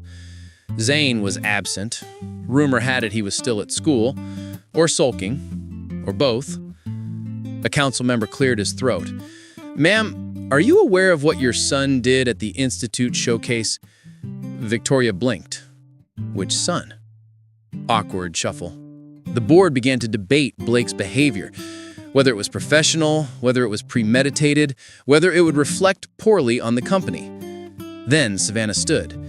Zane was absent. Rumor had it he was still at school, or sulking, or both. A council member cleared his throat. Ma'am, are you aware of what your son did at the Institute showcase? Victoria blinked. Which son? Awkward shuffle. The board began to debate Blake's behavior, whether it was professional, whether it was premeditated, whether it would reflect poorly on the company. Then Savannah stood.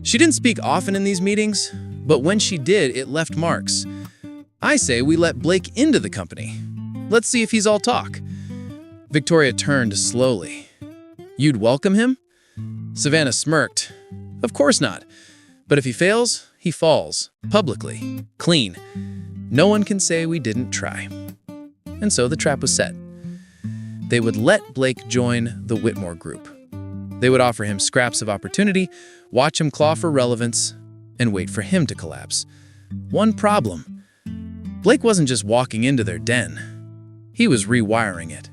She didn't speak often in these meetings, but when she did, it left marks. I say we let Blake into the company. Let's see if he's all talk. Victoria turned slowly. You'd welcome him? Savannah smirked. Of course not. But if he fails, he falls. Publicly. Clean. No one can say we didn't try. And so the trap was set. They would let Blake join the Whitmore Group. They would offer him scraps of opportunity, watch him claw for relevance, and wait for him to collapse. One problem. Blake wasn't just walking into their den. He was rewiring it.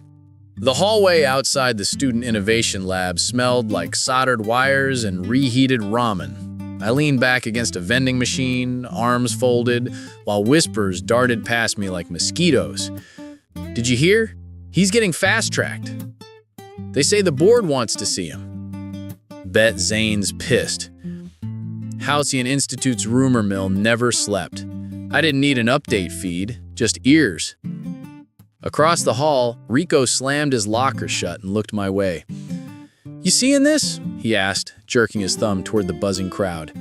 The hallway outside the Student Innovation Lab smelled like soldered wires and reheated ramen. I leaned back against a vending machine, arms folded, while whispers darted past me like mosquitoes. Did you hear? He's getting fast-tracked. They say the board wants to see him. Bet Zane's pissed. Halcyon Institute's rumor mill never slept. I didn't need an update feed, just ears. Across the hall, Rico slammed his locker shut and looked my way. You seeing this? He asked, jerking his thumb toward the buzzing crowd.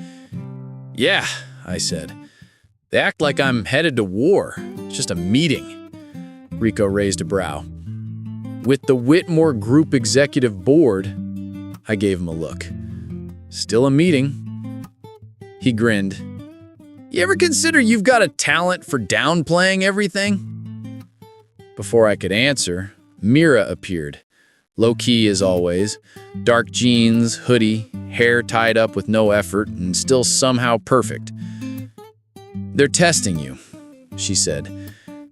Yeah, I said. They act like I'm headed to war. It's just a meeting. Rico raised a brow. With the Whitmore Group Executive Board, I gave him a look. Still a meeting. He grinned. You ever consider you've got a talent for downplaying everything? Before I could answer, Mira appeared. Low-key as always. Dark jeans, hoodie, hair tied up with no effort, and still somehow perfect. They're testing you, she said.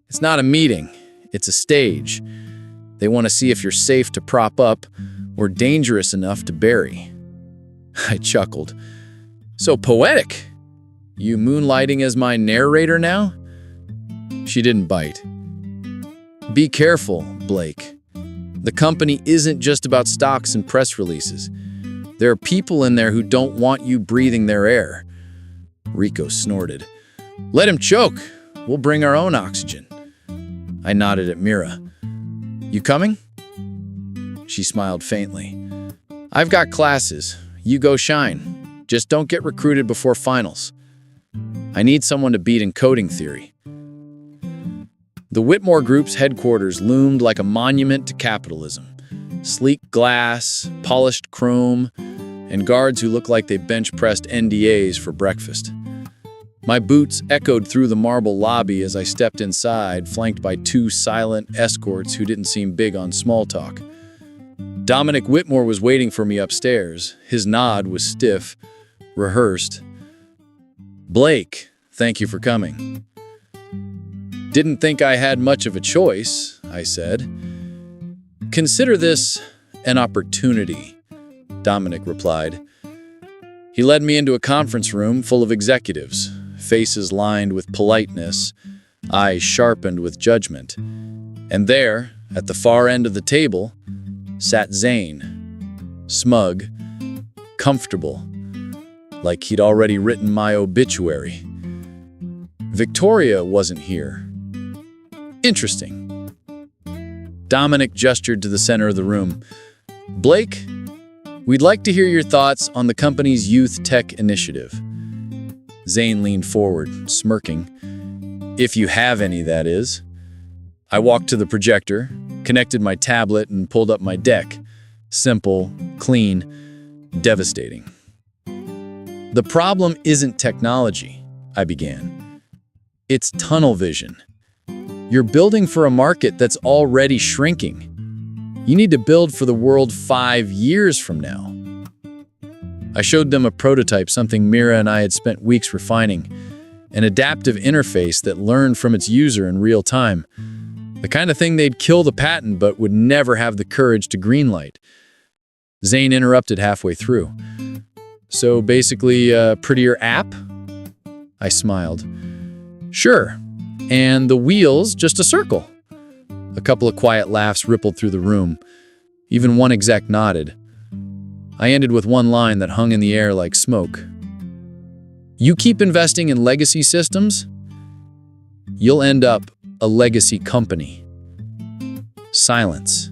It's not a meeting. It's a stage. They want to see if you're safe to prop up or dangerous enough to bury. I chuckled. So poetic. You moonlighting as my narrator now? She didn't bite. Be careful, Blake. The company isn't just about stocks and press releases. There are people in there who don't want you breathing their air. Rico snorted. Let him choke. We'll bring our own oxygen. I nodded at Mira. You coming? She smiled faintly. I've got classes. You go shine. Just don't get recruited before finals. I need someone to beat in coding theory. The Whitmore Group's headquarters loomed like a monument to capitalism. Sleek glass, polished chrome, and guards who looked like they bench-pressed NDAs for breakfast. My boots echoed through the marble lobby as I stepped inside, flanked by two silent escorts who didn't seem big on small talk. Dominic Whitmore was waiting for me upstairs. His nod was stiff, rehearsed. Blake, thank you for coming. Didn't think I had much of a choice, I said. Consider this an opportunity. Dominic replied. He led me into a conference room full of executives, faces lined with politeness, eyes sharpened with judgment. And there, at the far end of the table, sat Zane, smug, comfortable, like he'd already written my obituary. Victoria wasn't here. Interesting. Dominic gestured to the center of the room. Blake, we'd like to hear your thoughts on the company's youth tech initiative. Zane leaned forward, smirking. If you have any, that is. I walked to the projector, connected my tablet, and pulled up my deck. Simple, clean, devastating. The problem isn't technology, I began. It's tunnel vision. You're building for a market that's already shrinking. You need to build for the world 5 years from now. I showed them a prototype, something Mira and I had spent weeks refining, an adaptive interface that learned from its user in real time. The kind of thing they'd kill the patent but would never have the courage to greenlight. Zane interrupted halfway through. So basically a prettier app? I smiled. Sure. And the wheel's just a circle. A couple of quiet laughs rippled through the room. Even one exec nodded. I ended with one line that hung in the air like smoke. You keep investing in legacy systems, you'll end up a legacy company. Silence.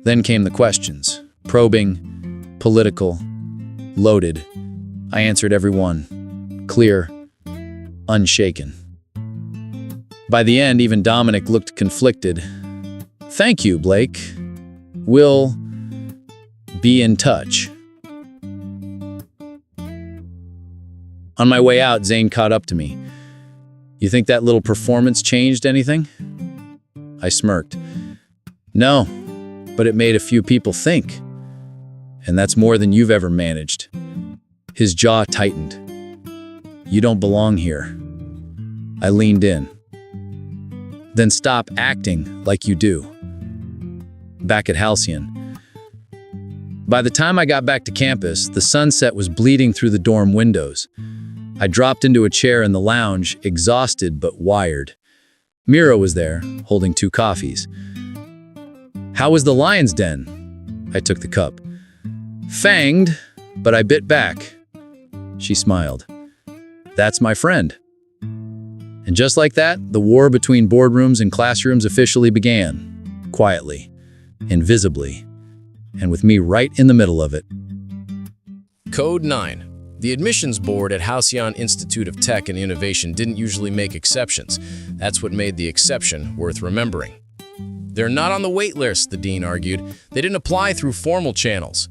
Then came the questions. Probing, political, loaded. I answered every one. Clear, unshaken. By the end, even Dominic looked conflicted. Thank you, Blake. We'll be in touch. On my way out, Zane caught up to me. You think that little performance changed anything? I smirked. No, but it made a few people think. And that's more than you've ever managed. His jaw tightened. You don't belong here. I leaned in. Then stop acting like you do. Back at Halcyon. By the time I got back to campus, the sunset was bleeding through the dorm windows. I dropped into a chair in the lounge, exhausted but wired. Mira was there, holding 2 coffees. How was the lion's den? I took the cup. Fanged, but I bit back. She smiled. That's my friend. And just like that, the war between boardrooms and classrooms officially began. Quietly, invisibly, and with me right in the middle of it. Code 9. The admissions board at Halcyon Institute of Tech and Innovation didn't usually make exceptions. That's what made the exception worth remembering. They're not on the wait list, the dean argued. They didn't apply through formal channels.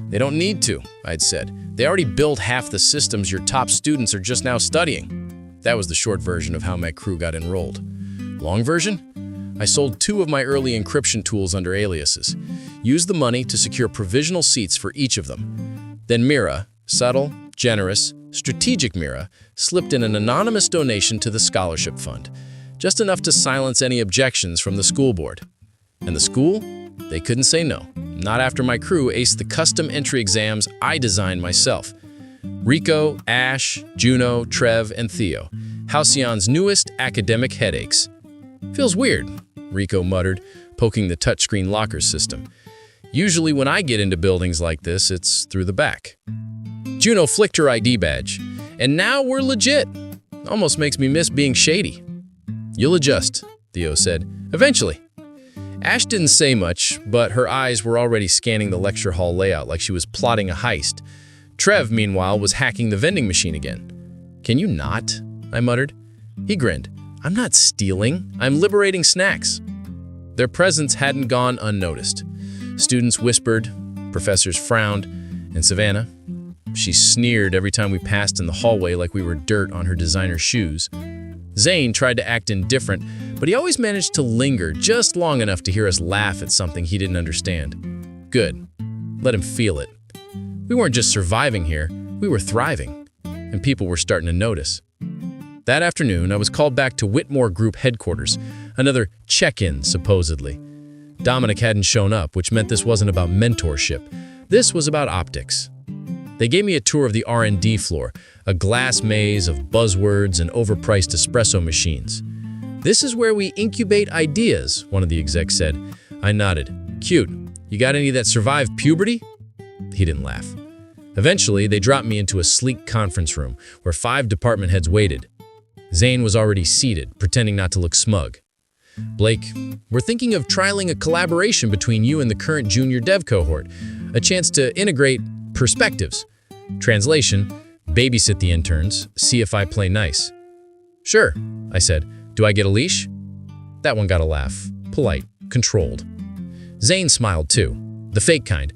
They don't need to, I'd said. They already built half the systems your top students are just now studying. That was the short version of how my crew got enrolled. Long version? I sold 2 of my early encryption tools under aliases. Used the money to secure provisional seats for each of them. Then Mira, subtle, generous, strategic Mira, slipped in an anonymous donation to the scholarship fund. Just enough to silence any objections from the school board. And the school? They couldn't say no. Not after my crew aced the custom entry exams I designed myself. Rico, Ash, Juno, Trev, and Theo. Halcyon's newest academic headaches. Feels weird, Rico muttered, poking the touchscreen locker system. Usually when I get into buildings like this, it's through the back. Juno flicked her ID badge. And now we're legit. Almost makes me miss being shady. You'll adjust, Theo said. Eventually. Ash didn't say much, but her eyes were already scanning the lecture hall layout like she was plotting a heist. Trev, meanwhile, was hacking the vending machine again. Can you not? I muttered. He grinned. I'm not stealing. I'm liberating snacks. Their presence hadn't gone unnoticed. Students whispered, professors frowned, and Savannah, she sneered every time we passed in the hallway like we were dirt on her designer shoes. Zane tried to act indifferent, but he always managed to linger just long enough to hear us laugh at something he didn't understand. Good. Let him feel it. We weren't just surviving here, we were thriving, and people were starting to notice. That afternoon, I was called back to Whitmore Group headquarters, another check-in, supposedly. Dominic hadn't shown up, which meant this wasn't about mentorship, This was about optics. They gave me a tour of the R&D floor, a glass maze of buzzwords and overpriced espresso machines. "This is where we incubate ideas," one of the execs said. I nodded. "Cute. You got any that survived puberty?" He didn't laugh. Eventually, they dropped me into a sleek conference room where 5 department heads waited. Zane was already seated, pretending not to look smug. "Blake, we're thinking of trialing a collaboration between you and the current junior dev cohort, a chance to integrate perspectives. Translation, babysit the interns, see if I play nice." "Sure," I said. "Do I get a leash?" That one got a laugh. Polite, controlled. Zane smiled too, the fake kind.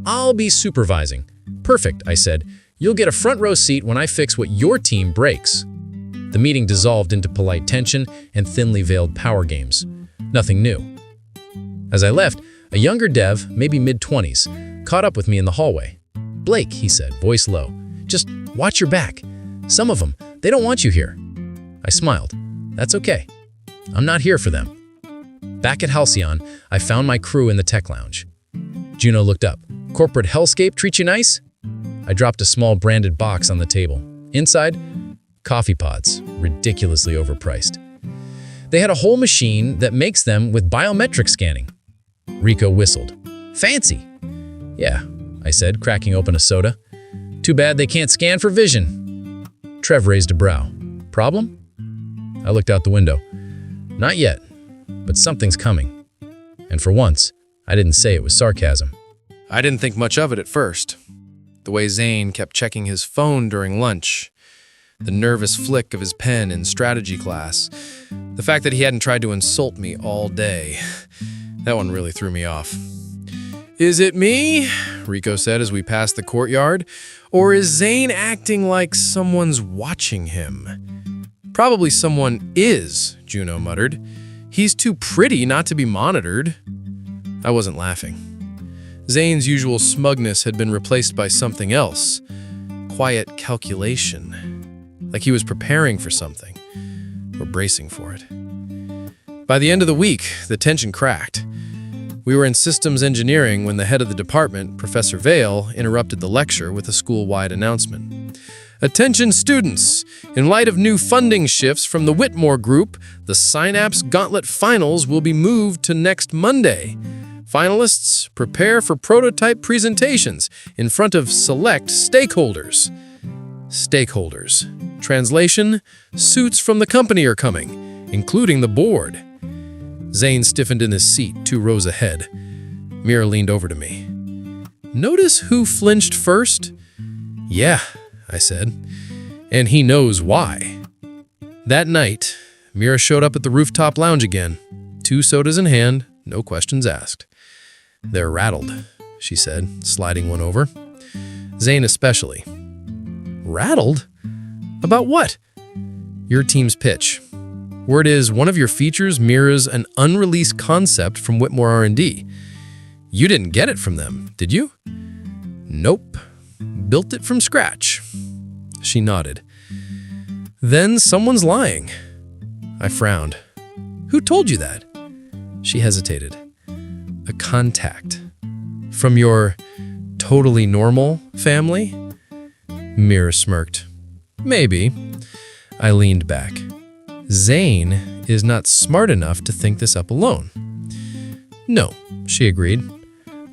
"I'll be supervising." "Perfect," I said. "You'll get a front row seat when I fix what your team breaks." The meeting dissolved into polite tension and thinly veiled power games. Nothing new. As I left, a younger dev, maybe mid-20s, caught up with me in the hallway. "Blake," he said, voice low, "just watch your back. Some of them, they don't want you here." I smiled. "That's okay. I'm not here for them." Back at Halcyon, I found my crew in the tech lounge. Juno looked up. "Corporate hellscape treat you nice?" I dropped a small branded box on the table. Inside, coffee pods, ridiculously overpriced. They had a whole machine that makes them with biometric scanning. Rico whistled. "Fancy." "Yeah," I said, cracking open a soda. "Too bad they can't scan for vision." Trev raised a brow. "Problem?" I looked out the window. "Not yet, but something's coming." And for once, I didn't say it was sarcasm. I didn't think much of it at first. The way Zane kept checking his phone during lunch, the nervous flick of his pen in strategy class, the fact that he hadn't tried to insult me all day, that one really threw me off. "Is it me?" Rico said as we passed the courtyard. "Or is Zane acting like someone's watching him?" "Probably someone is," Juno muttered. "He's too pretty not to be monitored." I wasn't laughing. Zane's usual smugness had been replaced by something else. Quiet calculation. Like he was preparing for something, or bracing for it. By the end of the week, the tension cracked. We were in systems engineering when the head of the department, Professor Vale, interrupted the lecture with a school-wide announcement. "Attention students! In light of new funding shifts from the Whitmore Group, the Synapse Gauntlet Finals will be moved to next Monday. Finalists, prepare for prototype presentations in front of select stakeholders." Stakeholders. Translation, suits from the company are coming, including the board. Zane stiffened in his seat 2 rows ahead. Mira leaned over to me. "Notice who flinched first?" "Yeah," I said, "and he knows why." That night, Mira showed up at the rooftop lounge again, 2 sodas in hand, no questions asked. "They're rattled," she said, sliding one over. Zane especially. "Rattled? About what?" "Your team's pitch. Word is, one of your features mirrors an unreleased concept from Whitmore R&D. You didn't get it from them, did you?" "Nope. Built it from scratch." She nodded. "Then someone's lying." I frowned. "Who told you that?" She hesitated. "A contact. From your totally normal family?" Mira smirked. "Maybe." I leaned back. "Zane is not smart enough to think this up alone." "No," she agreed.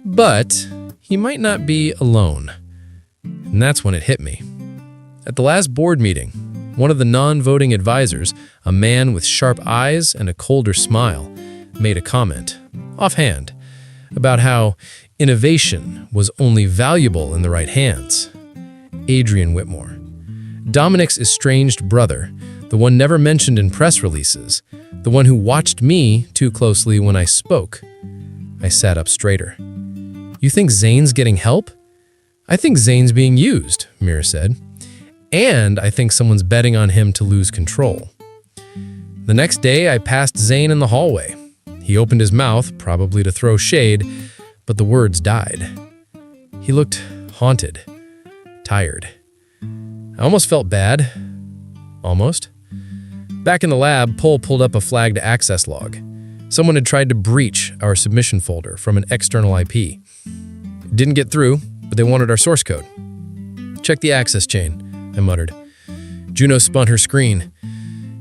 "But he might not be alone." And that's when it hit me. At the last board meeting, one of the non-voting advisors, a man with sharp eyes and a colder smile, made a comment, offhand, about how innovation was only valuable in the right hands. Adrian Whitmore. Dominic's estranged brother, the one never mentioned in press releases, the one who watched me too closely when I spoke. I sat up straighter. "You think Zane's getting help?" "I think Zane's being used," Mira said. "And I think someone's betting on him to lose control." The next day, I passed Zane in the hallway. He opened his mouth, probably to throw shade, but the words died. He looked haunted, tired. I almost felt bad. Almost. Back in the lab, Pol pulled up a flagged access log. Someone had tried to breach our submission folder from an external IP. Didn't get through, but they wanted our source code. Check the access chain, I muttered. Juno spun her screen.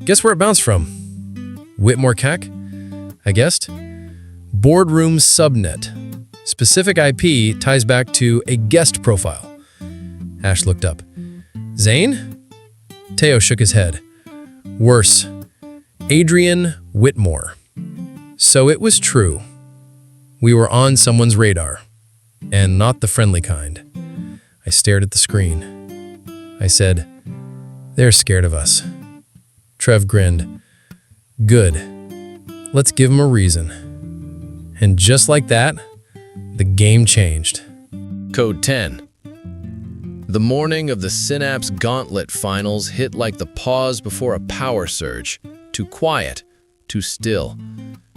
Guess where it bounced from? Whitmore CAC? I guessed. Boardroom subnet. Specific IP ties back to a guest profile. Ash looked up. Zane? Teo shook his head. Worse. Adrian Whitmore. So it was true. We were on someone's radar, and not the friendly kind. I stared at the screen. I said, "They're scared of us." Trev grinned. Good. Let's give them a reason. And just like that, the game changed. Code 10. The morning of the Synapse Gauntlet finals hit like the pause before a power surge. Too quiet, too still.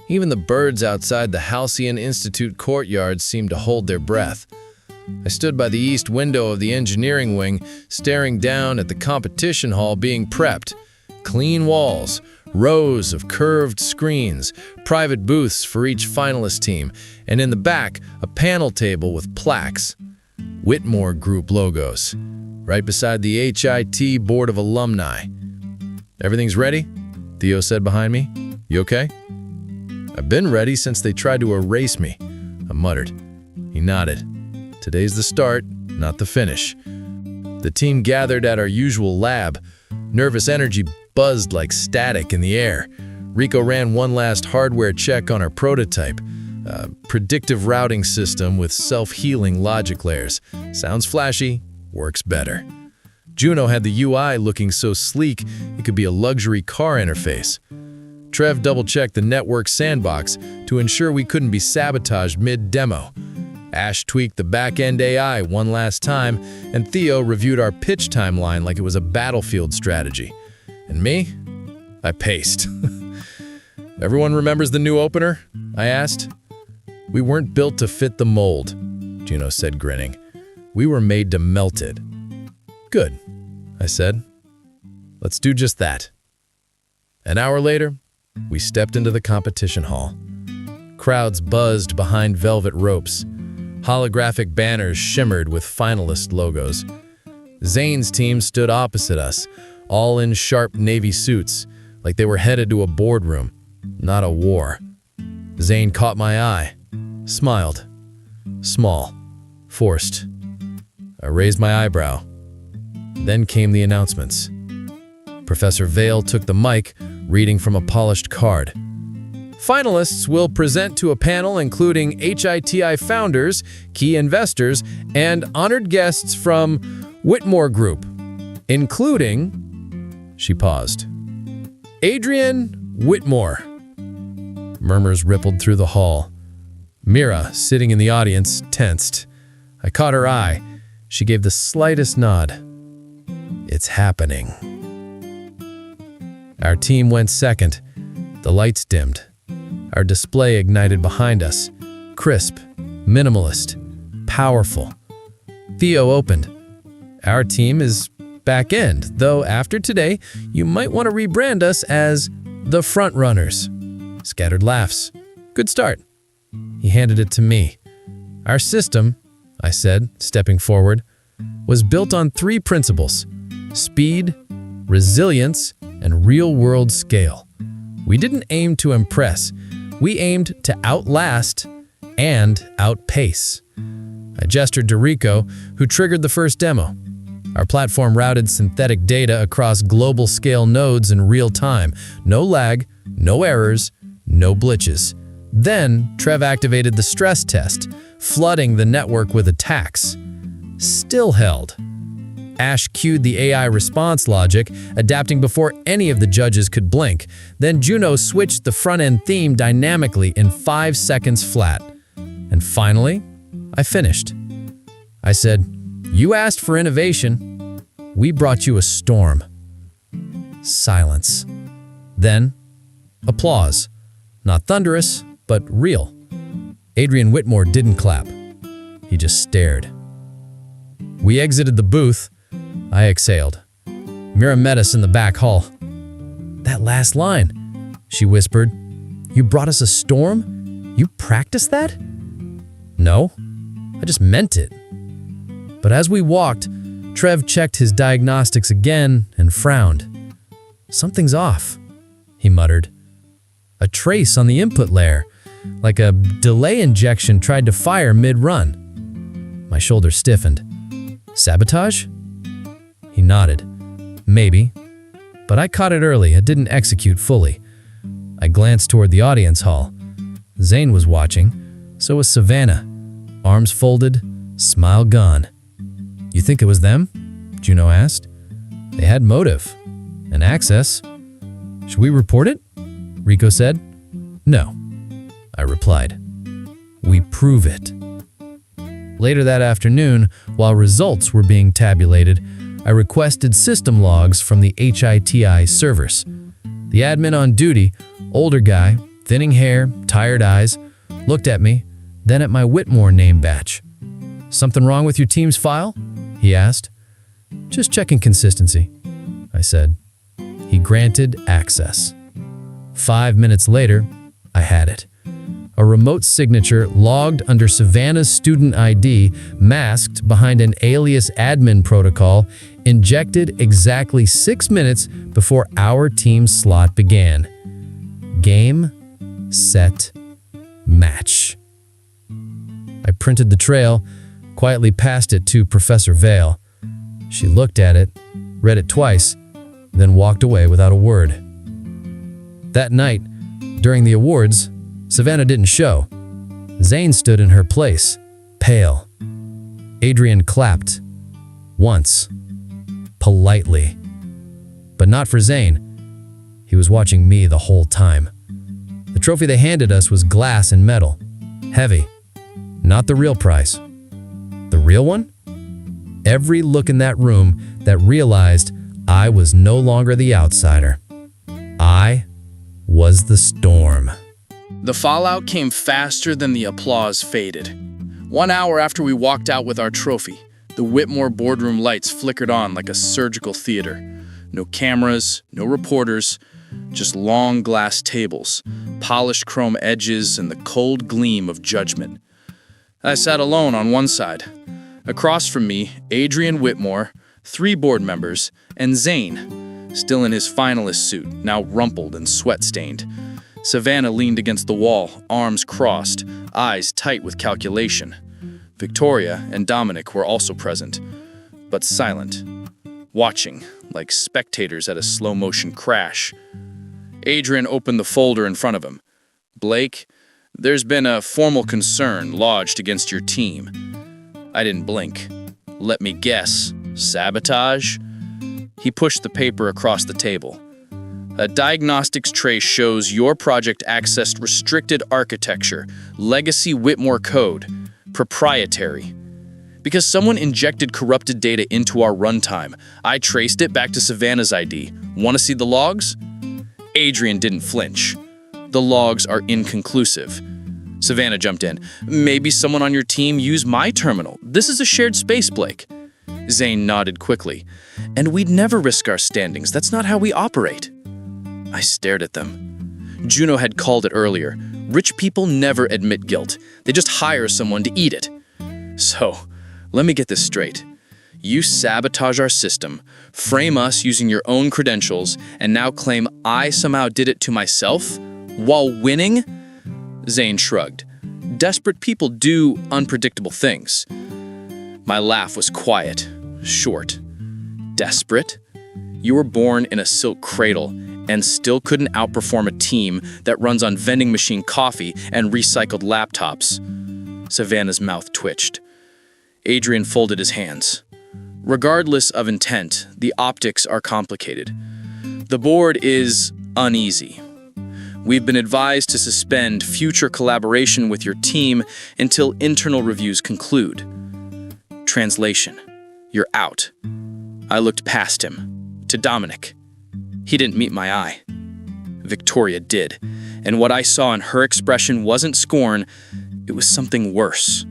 Even the birds outside the Halcyon Institute courtyard seemed to hold their breath. I stood by the east window of the engineering wing, staring down at the competition hall being prepped. Clean walls, rows of curved screens, private booths for each finalist team, and in the back, a panel table with plaques. Whitmore Group logos, right beside the HIT Board of Alumni. "Everything's ready?" Theo said behind me. "You okay?" "I've been ready since they tried to erase me," I muttered. He nodded. "Today's the start, not the finish." The team gathered at our usual lab. Nervous energy buzzed like static in the air. Rico ran one last hardware check on our prototype. A predictive routing system with self-healing logic layers. Sounds flashy, works better. Juno had the UI looking so sleek it could be a luxury car interface. Trev double-checked the network sandbox to ensure we couldn't be sabotaged mid-demo. Ash tweaked the back-end AI one last time, and Theo reviewed our pitch timeline like it was a battlefield strategy. And me? I paced. "Everyone remembers the new opener?" I asked. "We weren't built to fit the mold," Juno said, grinning. "We were made to melt it." "Good," I said. "Let's do just that." An hour later, we stepped into the competition hall. Crowds buzzed behind velvet ropes. Holographic banners shimmered with finalist logos. Zane's team stood opposite us, all in sharp navy suits, like they were headed to a boardroom, not a war. Zane caught my eye, smiled. Small, forced. I raised my eyebrow. Then came the announcements. Professor Vale took the mic, reading from a polished card. Finalists will present to a panel including HITI founders, key investors, and honored guests from Whitmore Group, including, she paused, Adrian Whitmore. Murmurs rippled through the hall. Mira, sitting in the audience, tensed. I caught her eye. She gave the slightest nod. It's happening. Our team went second. The lights dimmed. Our display ignited behind us. Crisp, minimalist, powerful. Theo opened. Our team is back end, though after today, you might want to rebrand us as the Front Runners. Scattered laughs. Good start. He handed it to me. Our system, I said, stepping forward, was built on 3 principles: speed, resilience, and real-world scale. We didn't aim to impress. We aimed to outlast and outpace. I gestured to Rico, who triggered the first demo. Our platform routed synthetic data across global-scale nodes in real time. No lag, no errors, no glitches. Then, Trev activated the stress test, flooding the network with attacks. Still held. Ash cued the AI response logic, adapting before any of the judges could blink. Then Juno switched the front-end theme dynamically in 5 seconds flat. And finally, I finished. I said, "You asked for innovation. We brought you a storm." Silence. Then, applause. Not thunderous, but real. Adrian Whitmore didn't clap. He just stared. We exited the booth. I exhaled. Mira met us in the back hall. "That last line," she whispered. "You brought us a storm? You practiced that?" "No," I just meant it. But as we walked, Trev checked his diagnostics again and frowned. "Something's off," he muttered. "A trace on the input layer, like a delay injection tried to fire mid-run." My shoulder stiffened. "Sabotage?" He nodded. "Maybe. But I caught it early. It didn't execute fully." I glanced toward the audience hall. Zane was watching. So was Savannah. Arms folded, smile gone. "You think it was them?" Juno asked. "They had motive and access. Should we report it?" Rico said. "No," I replied. "We prove it." Later that afternoon, while results were being tabulated, I requested system logs from the HITI servers. The admin on duty, older guy, thinning hair, tired eyes, looked at me, then at my Whitmore name badge. "Something wrong with your team's file?" he asked. "Just checking consistency," I said. He granted access. 5 minutes later, I had it. A remote signature logged under Savannah's student ID, masked behind an alias admin protocol, injected exactly 6 minutes before our team slot began. Game, set, match. I printed the trail, quietly passed it to Professor Vale. She looked at it, read it twice, then walked away without a word. That night, during the awards, Savannah didn't show. Zane stood in her place, pale. Adrian clapped. Once. Politely. But not for Zane. He was watching me the whole time. The trophy they handed us was glass and metal. Heavy. Not the real prize. The real one? Every look in that room that realized I was no longer the outsider. I was the storm. The fallout came faster than the applause faded. 1 hour after we walked out with our trophy, the Whitmore boardroom lights flickered on like a surgical theater. No cameras, no reporters, just long glass tables, polished chrome edges, and the cold gleam of judgment. I sat alone on one side. Across from me, Adrian Whitmore, 3 board members, and Zane, still in his finalist suit, now rumpled and sweat-stained. Savannah leaned against the wall, arms crossed, eyes tight with calculation. Victoria and Dominic were also present, but silent, watching like spectators at a slow-motion crash. Adrian opened the folder in front of him. "Blake, there's been a formal concern lodged against your team." I didn't blink. "Let me guess. Sabotage?" He pushed the paper across the table. "A diagnostics trace shows your project accessed restricted architecture, legacy Whitmore code, proprietary. Because someone injected corrupted data into our runtime, I traced it back to Savannah's ID. Want to see the logs?" Adrian didn't flinch. "The logs are inconclusive." Savannah jumped in. "Maybe someone on your team used my terminal. This is a shared space, Blake." Zane nodded quickly. "And we'd never risk our standings. That's not how we operate." I stared at them. Juno had called it earlier. Rich people never admit guilt. They just hire someone to eat it. So, let me get this straight. You sabotage our system, frame us using your own credentials, and now claim I somehow did it to myself while winning? Zane shrugged. Desperate people do unpredictable things. My laugh was quiet, short. Desperate? You were born in a silk cradle and still couldn't outperform a team that runs on vending machine coffee and recycled laptops. Savannah's mouth twitched. Adrian folded his hands. Regardless of intent, the optics are complicated. The board is uneasy. We've been advised to suspend future collaboration with your team until internal reviews conclude. Translation: you're out. I looked past him, to Dominic. He didn't meet my eye. Victoria did, and what I saw in her expression wasn't scorn, it was something worse.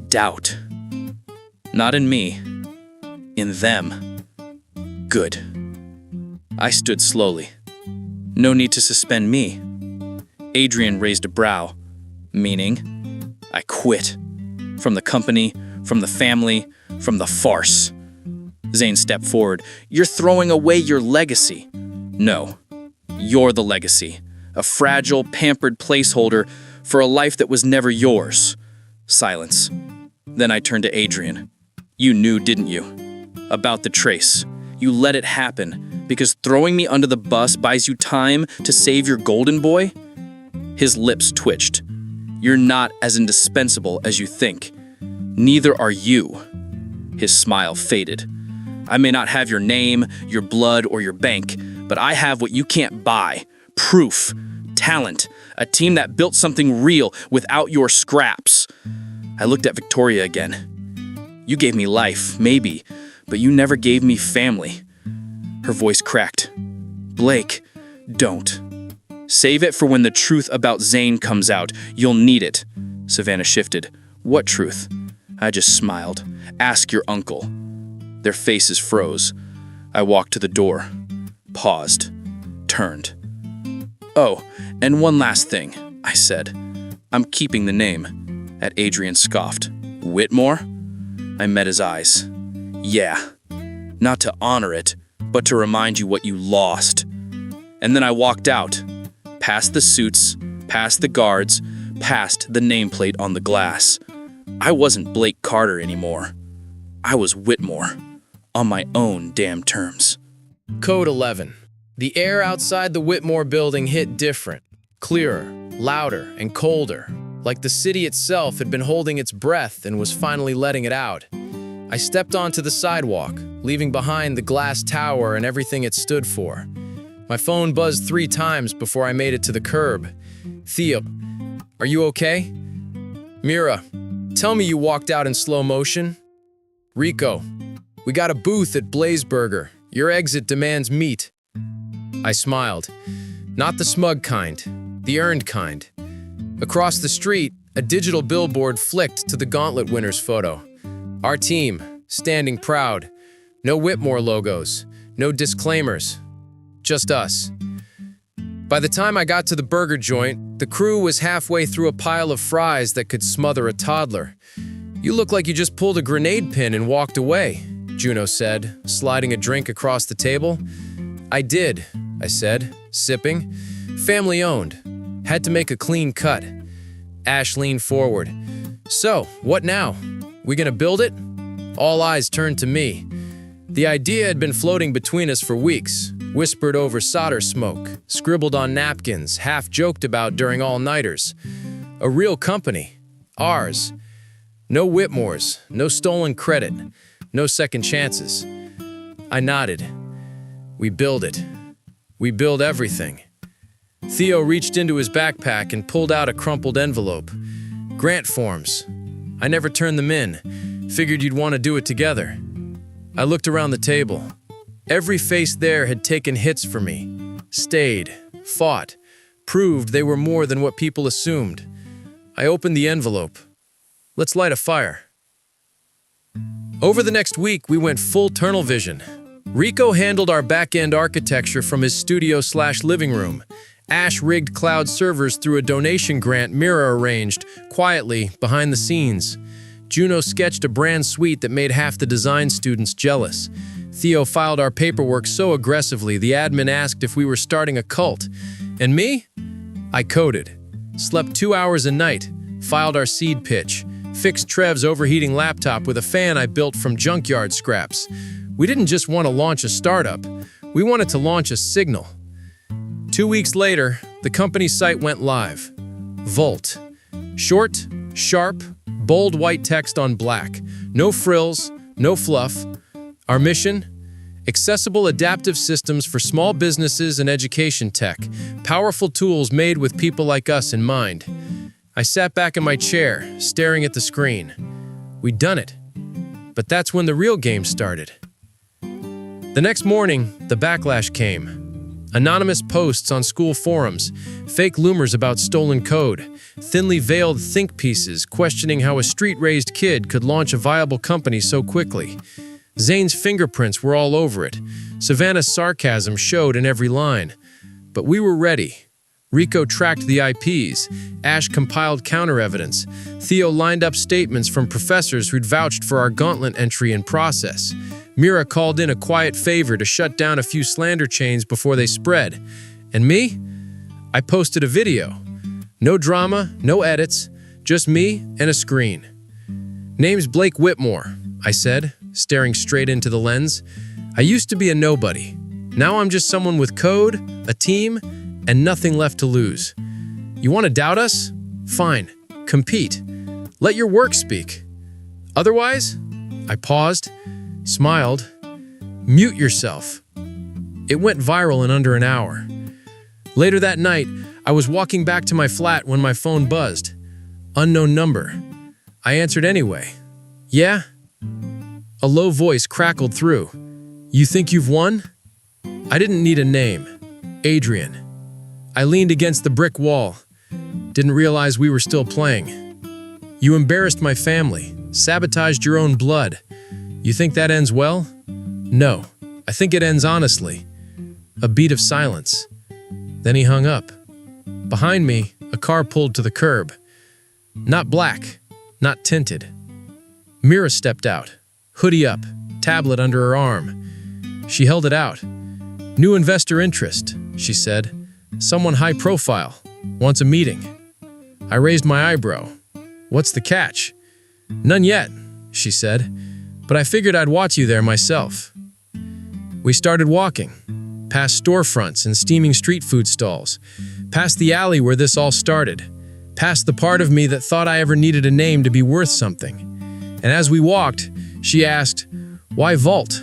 Doubt. Not in me, in them. Good. I stood slowly. No need to suspend me. Adrian raised a brow. Meaning? I quit. from the company, from the family, from the farce. Zane stepped forward. You're throwing away your legacy. No, you're the legacy. A fragile, pampered placeholder for a life that was never yours. Silence. Then I turned to Adrian. You knew, didn't you? About the trace. You let it happen because throwing me under the bus buys you time to save your golden boy? His lips twitched. You're not as indispensable as you think. Neither are you. His smile faded. I may not have your name, your blood, or your bank, but I have what you can't buy. Proof. Talent. A team that built something real without your scraps. I looked at Victoria again. You gave me life, maybe, but you never gave me family. Her voice cracked. Blake, don't. Save it for when the truth about Zane comes out. You'll need it. Savannah shifted. What truth? I just smiled. Ask your uncle. Their faces froze. I walked to the door, paused, turned. Oh, and one last thing, I said. I'm keeping the name. At Adrian scoffed. Whitmore? I met his eyes. Yeah, not to honor it, but to remind you what you lost. And then I walked out, past the suits, past the guards, past the nameplate on the glass. I wasn't Blake Carter anymore. I was Whitmore, on my own damn terms. Code 11. The air outside the Whitmore building hit different, clearer, louder, and colder, like the city itself had been holding its breath and was finally letting it out. I stepped onto the sidewalk, leaving behind the glass tower and everything it stood for. My phone buzzed 3 times before I made it to the curb. Theo, are you okay? Mira, tell me you walked out in slow motion. Rico, we got a booth at Blaze Burger. Your exit demands meat. I smiled. Not the smug kind, the earned kind. Across the street, a digital billboard flicked to the Gauntlet winner's photo. Our team, standing proud. No Whitmore logos, no disclaimers. Just us. By the time I got to the burger joint, the crew was halfway through a pile of fries that could smother a toddler. You look like you just pulled a grenade pin and walked away, Juno said, sliding a drink across the table. I did, I said, sipping. Family owned. Had to make a clean cut. Ash leaned forward. So, what now? We gonna build it? All eyes turned to me. The idea had been floating between us for weeks, whispered over solder smoke, scribbled on napkins, half joked about during all-nighters. A real company. Ours. No Whitmores, no stolen credit, no second chances. I nodded. We build it. We build everything. Theo reached into his backpack and pulled out a crumpled envelope. Grant forms. I never turned them in. Figured you'd want to do it together. I looked around the table. Every face there had taken hits for me. Stayed. Fought. Proved they were more than what people assumed. I opened the envelope. Let's light a fire. Over the next week, we went full tunnel vision. Rico handled our back-end architecture from his studio/living room. Ash rigged cloud servers through a donation grant Mira arranged, quietly, behind the scenes. Juno sketched a brand suite that made half the design students jealous. Theo filed our paperwork so aggressively the admin asked if we were starting a cult. And me? I coded. Slept 2 hours a night, filed our seed pitch, fixed Trev's overheating laptop with a fan I built from junkyard scraps. We didn't just want to launch a startup. We wanted to launch a signal. 2 weeks later, the company's site went live. Volt. Short, sharp, bold white text on black. No frills, no fluff. Our mission? Accessible adaptive systems for small businesses and education tech. Powerful tools made with people like us in mind. I sat back in my chair, staring at the screen. We'd done it. But that's when the real game started. The next morning, the backlash came. Anonymous posts on school forums, fake rumors about stolen code, thinly veiled think pieces questioning how a street-raised kid could launch a viable company so quickly. Zane's fingerprints were all over it. Savannah's sarcasm showed in every line. But we were ready. Rico tracked the IPs. Ash compiled counter-evidence. Theo lined up statements from professors who'd vouched for our gauntlet entry in process. Mira called in a quiet favor to shut down a few slander chains before they spread. And me? I posted a video. No drama, no edits, just me and a screen. Name's Blake Whitmore, I said, staring straight into the lens. I used to be a nobody. Now I'm just someone with code, a team, and nothing left to lose. You want to doubt us? Fine. Compete. Let your work speak. Otherwise, I paused, smiled. Mute yourself. It went viral in under an hour. Later that night, I was walking back to my flat when my phone buzzed. Unknown number. I answered anyway. Yeah? A low voice crackled through. You think you've won? I didn't need a name. Adrian. I leaned against the brick wall. Didn't realize we were still playing. You embarrassed my family, sabotaged your own blood. You think that ends well? No. I think it ends honestly. A beat of silence. Then he hung up. Behind me, a car pulled to the curb. Not black, not tinted. Mira stepped out, hoodie up, tablet under her arm. She held it out. New investor interest, she said. Someone high profile, wants a meeting. I raised my eyebrow. What's the catch? None yet, she said, but I figured I'd watch you there myself. We started walking, past storefronts and steaming street food stalls, past the alley where this all started, past the part of me that thought I ever needed a name to be worth something. And as we walked, she asked, why Vault?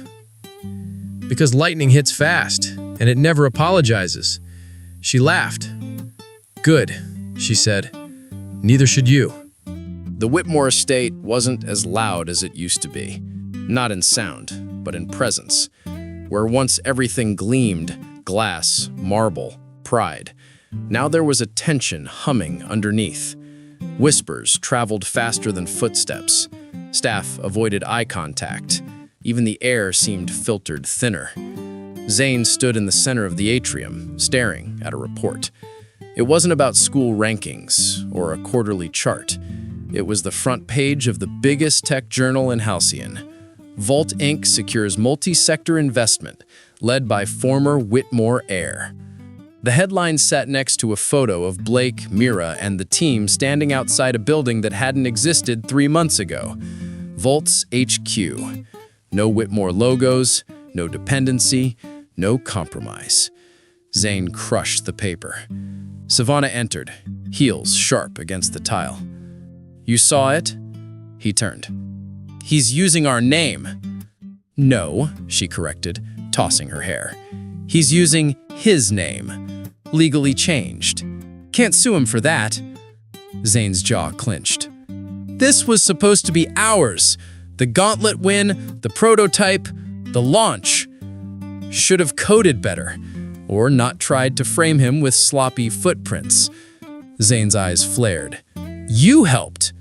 Because lightning hits fast, and it never apologizes. She laughed. Good, she said. Neither should you. The Whitmore estate wasn't as loud as it used to be. Not in sound, but in presence. Where once everything gleamed, glass, marble, pride. Now there was a tension humming underneath. Whispers traveled faster than footsteps. Staff avoided eye contact. Even the air seemed filtered thinner. Zane stood in the center of the atrium, staring at a report. It wasn't about school rankings or a quarterly chart. It was the front page of the biggest tech journal in Halcyon. Vault Inc. secures multi-sector investment, led by former Whitmore heir. The headline sat next to a photo of Blake, Mira, and the team standing outside a building that hadn't existed 3 months ago. Vault's HQ. No Whitmore logos, no dependency, no compromise. Zane crushed the paper. Savannah entered, heels sharp against the tile. You saw it? He turned. He's using our name. No, she corrected, tossing her hair. He's using his name. Legally changed. Can't sue him for that. Zane's jaw clenched. This was supposed to be ours. The gauntlet win, the prototype, the launch. Should have coded better, or not tried to frame him with sloppy footprints. Zane's eyes flared. You helped.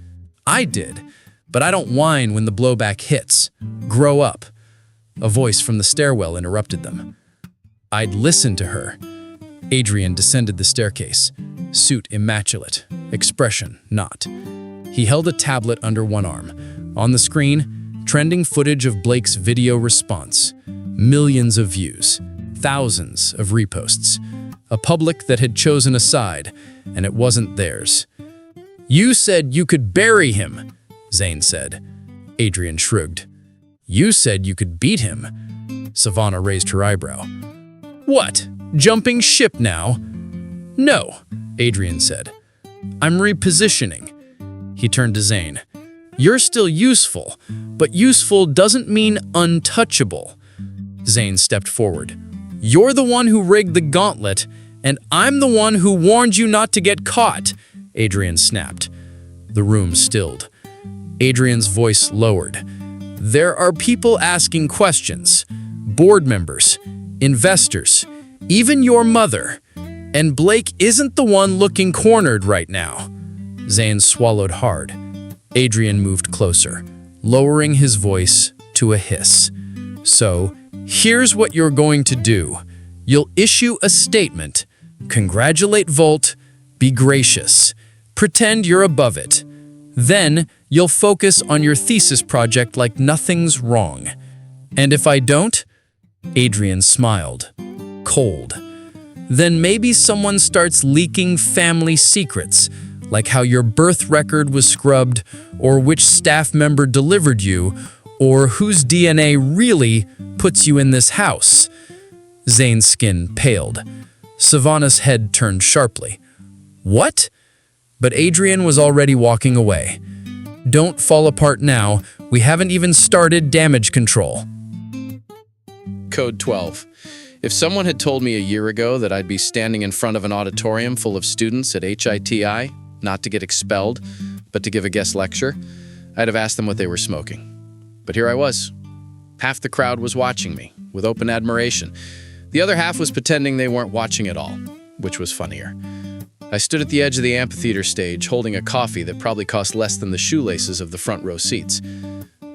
I did, but I don't whine when the blowback hits. Grow up. A voice from the stairwell interrupted them. I'd listen to her. Adrian descended the staircase, suit immaculate, expression not. He held a tablet under one arm. On the screen, trending footage of Blake's video response. Millions of views, thousands of reposts. A public that had chosen a side, and it wasn't theirs. You said you could bury him, Zane said. Adrian shrugged. You said you could beat him. Savannah raised her eyebrow. What? Jumping ship now? No, Adrian said. I'm repositioning. He turned to Zane. You're still useful, but useful doesn't mean untouchable. Zane stepped forward. You're the one who rigged the gauntlet, and I'm the one who warned you not to get caught, Adrian snapped. The room stilled. Adrian's voice lowered. There are people asking questions. Board members, investors, even your mother. And Blake isn't the one looking cornered right now. Zane swallowed hard. Adrian moved closer, lowering his voice to a hiss. So, here's what you're going to do. You'll issue a statement, Congratulate Volt, be gracious, pretend you're above it. Then you'll focus on your thesis project like nothing's wrong. And if I don't? Adrian smiled, cold. Then maybe someone starts leaking family secrets, like how your birth record was scrubbed, or which staff member delivered you, or whose DNA really puts you in this house. Zane's skin paled. Savannah's head turned sharply. What? But Adrian was already walking away. Don't fall apart now. We haven't even started damage control. Code 12. If someone had told me a year ago that I'd be standing in front of an auditorium full of students at HITI, not to get expelled, but to give a guest lecture, I'd have asked them what they were smoking. But here I was. Half the crowd was watching me, with open admiration. The other half was pretending they weren't watching at all, which was funnier. I stood at the edge of the amphitheater stage, holding a coffee that probably cost less than the shoelaces of the front row seats.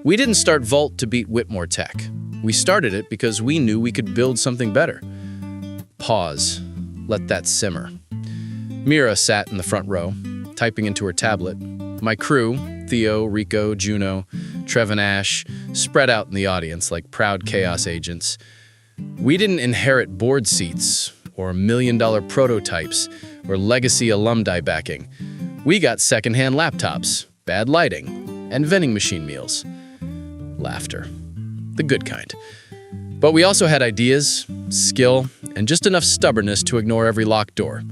We didn't start Volt to beat Whitmore Tech. We started it because we knew we could build something better. Pause. Let that simmer. Mira sat in the front row, typing into her tablet. My crew, Theo, Rico, Juno, Trev and Ash, spread out in the audience like proud chaos agents. We didn't inherit board seats or $1 million prototypes or legacy alumni backing. We got secondhand laptops, bad lighting, and vending machine meals. Laughter. The good kind. But we also had ideas, skill, and just enough stubbornness to ignore every locked door.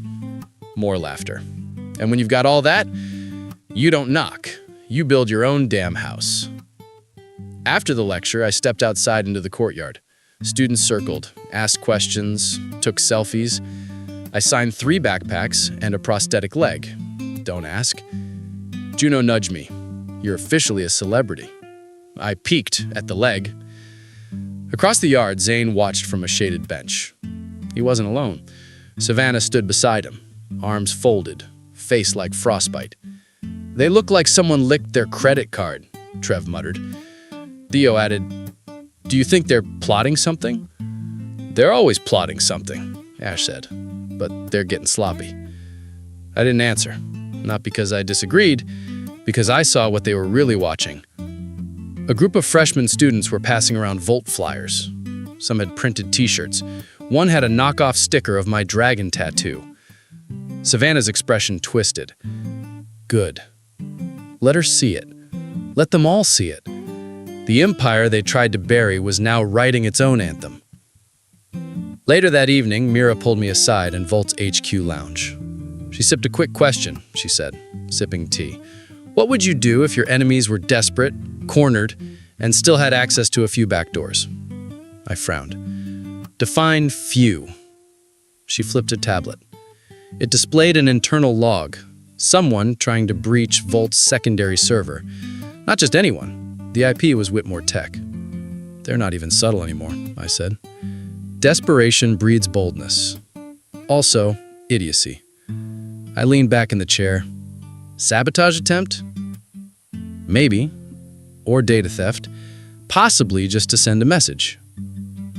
More laughter. And when you've got all that, you don't knock. You build your own damn house. After the lecture, I stepped outside into the courtyard. Students circled, asked questions, took selfies. I signed 3 backpacks and a prosthetic leg. Don't ask. Juno nudged me. You're officially a celebrity. I peeked at the leg. Across the yard, Zane watched from a shaded bench. He wasn't alone. Savannah stood beside him, arms folded, face like frostbite. They look like someone licked their credit card, Trev muttered. Theo added, Do you think they're plotting something? They're always plotting something, Ash said, but they're getting sloppy. I didn't answer, not because I disagreed, because I saw what they were really watching. A group of freshman students were passing around Volt flyers. Some had printed t-shirts. One had a knockoff sticker of my dragon tattoo. Savannah's expression twisted. Good. Let her see it. Let them all see it. The empire they tried to bury was now writing its own anthem. Later that evening, Mira pulled me aside in Volt's HQ lounge. She sipped a quick question, she said, sipping tea. What would you do if your enemies were desperate, cornered, and still had access to a few back doors? I frowned. Define few. She flipped a tablet. It displayed an internal log. Someone trying to breach Volt's secondary server. Not just anyone. The IP was Whitmore Tech. They're not even subtle anymore, I said. Desperation breeds boldness. Also, idiocy. I leaned back in the chair. Sabotage attempt? Maybe. Or data theft. Possibly just to send a message.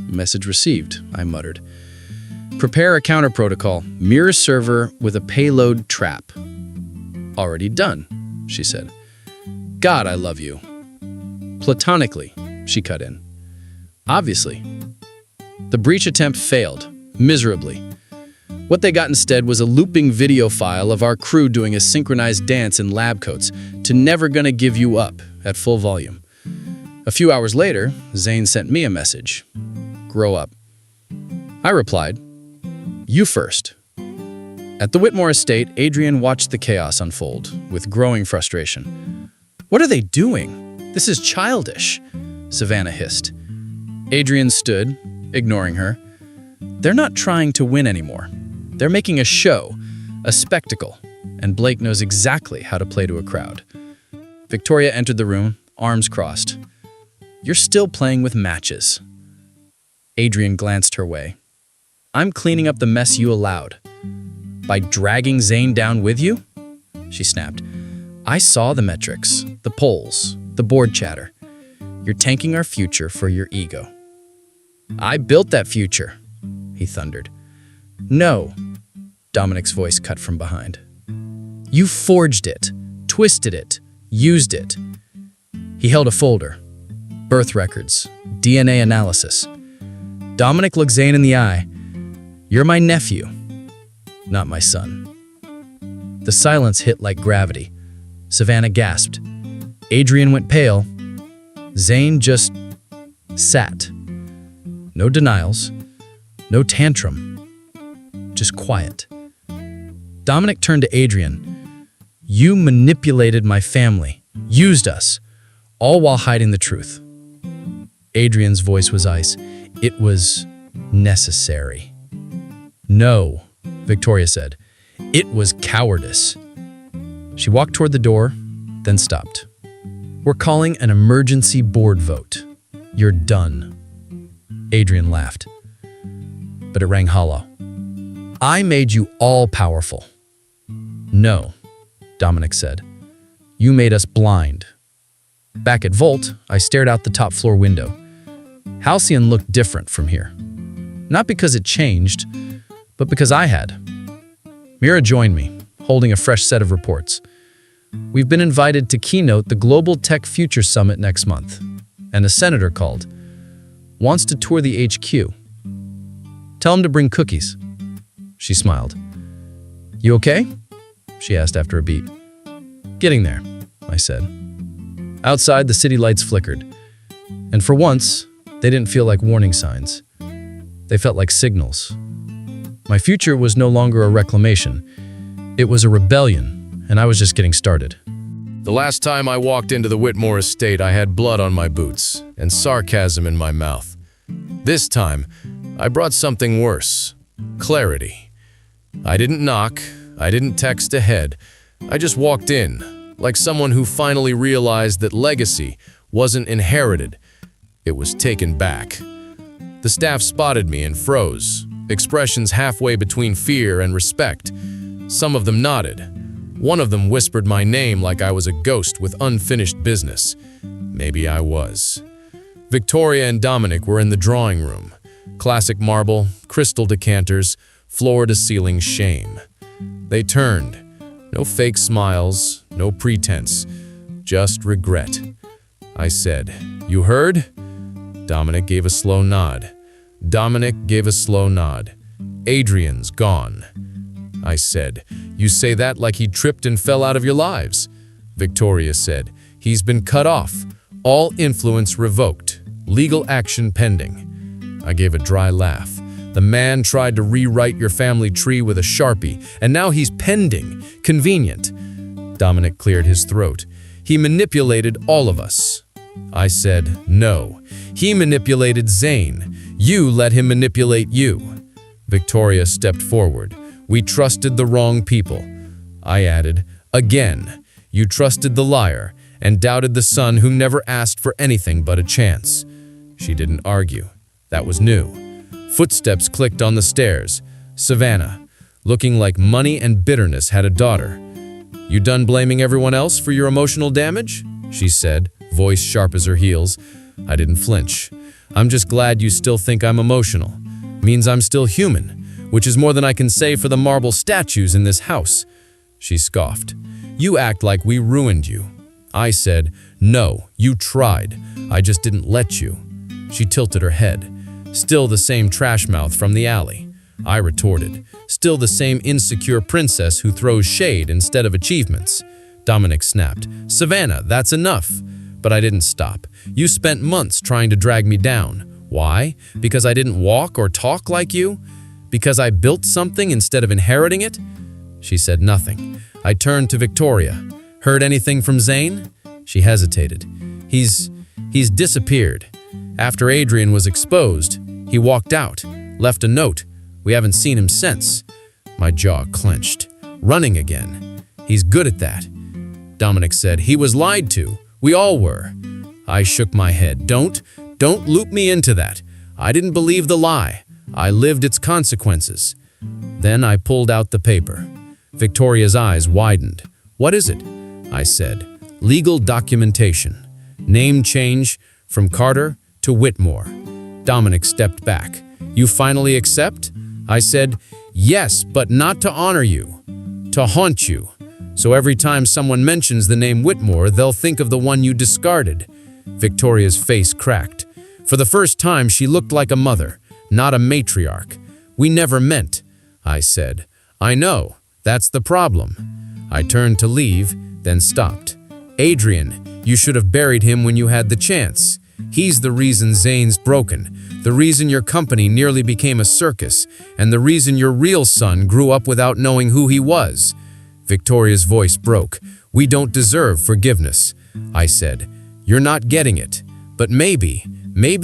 Message received, I muttered. Prepare a counter protocol. Mirror server with a payload trap. Already done, she said. God, I love you. Platonically, she cut in. Obviously. The breach attempt failed, miserably. What they got instead was a looping video file of our crew doing a synchronized dance in lab coats to Never Gonna Give You Up at full volume. A few hours later, Zane sent me a message. Grow up. I replied, You first. At the Whitmore estate, Adrian watched the chaos unfold with growing frustration. What are they doing? This is childish, Savannah hissed. Adrian stood, ignoring her. They're not trying to win anymore. They're making a show, a spectacle, and Blake knows exactly how to play to a crowd. Victoria entered the room, arms crossed. You're still playing with matches. Adrian glanced her way. I'm cleaning up the mess you allowed. By dragging Zane down with you? She snapped. I saw the metrics, the polls, the board chatter. You're tanking our future for your ego. I built that future, he thundered. No, Dominic's voice cut from behind. You forged it, twisted it, used it. He held a folder. Birth records, DNA analysis. Dominic looked Zane in the eye. You're my nephew, not my son. The silence hit like gravity. Savannah gasped. Adrian went pale. Zane just sat. No denials, no tantrum, just quiet. Dominic turned to Adrian. You manipulated my family, used us, all while hiding the truth. Adrian's voice was ice. It was necessary. No, Victoria said. It was cowardice. She walked toward the door, then stopped. We're calling an emergency board vote. You're done. Adrian laughed, but it rang hollow. I made you all powerful. No, Dominic said. You made us blind. Back at Volt, I stared out the top floor window. Halcyon looked different from here. Not because it changed, but because I had. Mira joined me, holding a fresh set of reports. We've been invited to keynote the Global Tech Future Summit next month, and a senator called. Wants to tour the HQ. Tell him to bring cookies. She smiled. You okay? She asked after a beat. Getting there, I said. Outside, the city lights flickered. And for once, they didn't feel like warning signs. They felt like signals. My future was no longer a reclamation. It was a rebellion, and I was just getting started. The last time I walked into the Whitmore estate, I had blood on my boots and sarcasm in my mouth. This time, I brought something worse. Clarity. I didn't knock. I didn't text ahead. I just walked in, like someone who finally realized that legacy wasn't inherited. It was taken back. The staff spotted me and froze, expressions halfway between fear and respect. Some of them nodded. One of them whispered my name like I was a ghost with unfinished business. Maybe I was. Victoria and Dominic were in the drawing room. Classic marble, crystal decanters, floor-to-ceiling shame. They turned. No fake smiles, no pretense, just regret. I said, "You heard?" Dominic gave a slow nod. Dominic gave a slow nod. "Adrian's gone." I said, "You say that like he tripped and fell out of your lives." Victoria said, "He's been cut off. All influence revoked. Legal action pending." I gave a dry laugh. "The man tried to rewrite your family tree with a Sharpie, and now he's pending. Convenient." Dominic cleared his throat. "He manipulated all of us." I said, "No. He manipulated Zane. You let him manipulate you." Victoria stepped forward. "We trusted the wrong people." I added, "Again, you trusted the liar and doubted the son who never asked for anything but a chance." She didn't argue. That was new. Footsteps clicked on the stairs. Savannah, looking like money and bitterness, had a daughter. "You done blaming everyone else for your emotional damage?" she said, voice sharp as her heels. I didn't flinch. "I'm just glad you still think I'm emotional. Means I'm still human, which is more than I can say for the marble statues in this house." She scoffed. "You act like we ruined you." I said, "No, you tried. I just didn't let you." She tilted her head. "Still the same trash mouth from the alley." I retorted. "Still the same insecure princess who throws shade instead of achievements." Dominic snapped. "Savannah, that's enough." But I didn't stop. "You spent months trying to drag me down. Why? Because I didn't walk or talk like you? Because I built something instead of inheriting it?" She said nothing. I turned to Victoria. "Heard anything from Zane?" She hesitated. He's disappeared. After Adrian was exposed, he walked out, left a note. We haven't seen him since." My jaw clenched. "Running again. He's good at that." Dominic said, "He was lied to. We all were." I shook my head. Don't loop me into that. I didn't believe the lie. I lived its consequences." Then I pulled out the paper. Victoria's eyes widened. "What is it?" I said. "Legal documentation. Name change from Carter to Whitmore." Dominic stepped back. "You finally accept?" I said, Yes, but not to honor you, to haunt you. So every time someone mentions the name Whitmore, they'll think of the one you discarded. Victoria's face cracked. For the first time, she looked like a mother, not a matriarch. We never meant, I said. I know, that's the problem. I turned to leave, then stopped. Adrian, you should have buried him when you had the chance. He's the reason Zane's broken, the reason your company nearly became a circus, and the reason your real son grew up without knowing who he was. Victoria's voice broke. We don't deserve forgiveness, I said. You're not getting it. But maybe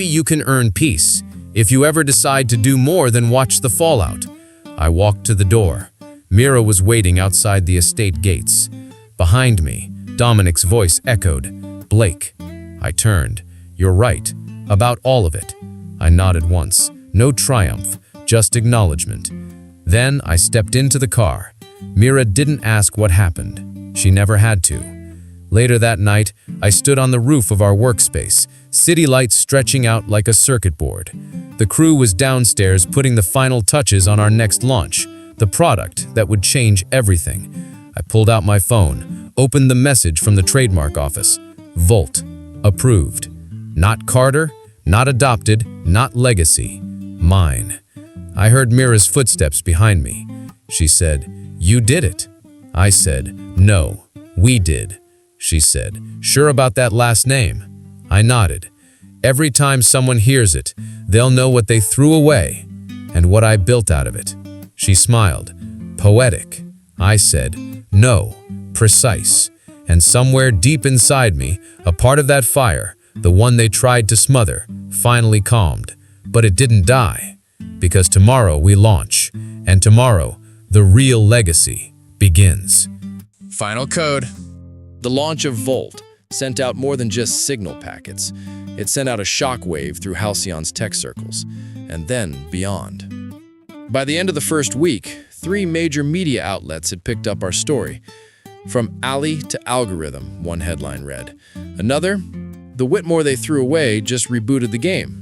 you can earn peace, if you ever decide to do more than watch the fallout. I walked to the door. Mira was waiting outside the estate gates. Behind me, Dominic's voice echoed. Blake. I turned. You're right. About all of it. I nodded once. No triumph, just acknowledgement. Then I stepped into the car. Mira didn't ask what happened. She never had to. Later that night, I stood on the roof of our workspace, city lights stretching out like a circuit board. The crew was downstairs putting the final touches on our next launch, the product that would change everything. I pulled out my phone, opened the message from the trademark office. Volt. Approved. Not Carter, not adopted, not legacy. Mine. I heard Mira's footsteps behind me. She said, You did it. I said, No, we did. She said, Sure about that last name? I nodded. Every time someone hears it, they'll know what they threw away and what I built out of it. She smiled. Poetic. I said, No, precise. And somewhere deep inside me, a part of that fire, the one they tried to smother, finally calmed. But it didn't die. Because tomorrow we launch. And tomorrow, the real legacy begins. Final code. The launch of Volt sent out more than just signal packets. It sent out a shockwave through Halcyon's tech circles, and then beyond. By the end of the first week, 3 major media outlets had picked up our story. From alley to algorithm, one headline read. Another, the Whitmore they threw away just rebooted the game.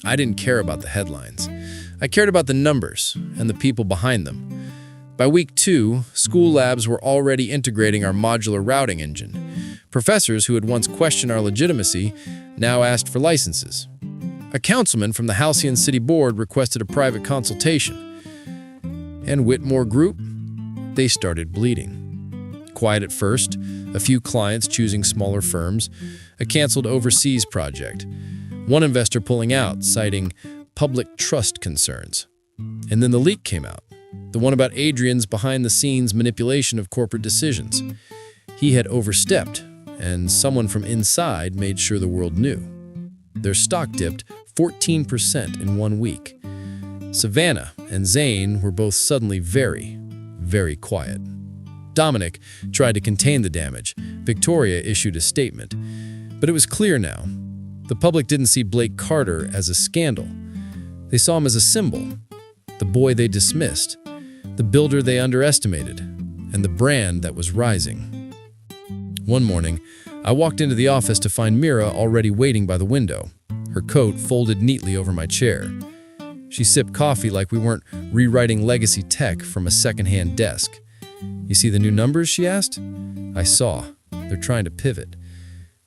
I didn't care about the headlines. I cared about the numbers and the people behind them. By week 2, school labs were already integrating our modular routing engine. Professors who had once questioned our legitimacy now asked for licenses. A councilman from the Halcyon City Board requested a private consultation. And Whitmore Group, they started bleeding. Quiet at first, a few clients choosing smaller firms, a canceled overseas project, one investor pulling out, citing public trust concerns. And then the leak came out, the one about Adrian's behind-the-scenes manipulation of corporate decisions. He had overstepped, and someone from inside made sure the world knew. Their stock dipped 14% in 1 week. Savannah and Zane were both suddenly very, very quiet. Dominic tried to contain the damage. Victoria issued a statement. But it was clear now. The public didn't see Blake Carter as a scandal. They saw him as a symbol, the boy they dismissed, the builder they underestimated, and the brand that was rising. One morning, I walked into the office to find Mira already waiting by the window, her coat folded neatly over my chair. She sipped coffee like we weren't rewriting legacy tech from a secondhand desk. You see the new numbers, she asked? I saw. They're trying to pivot,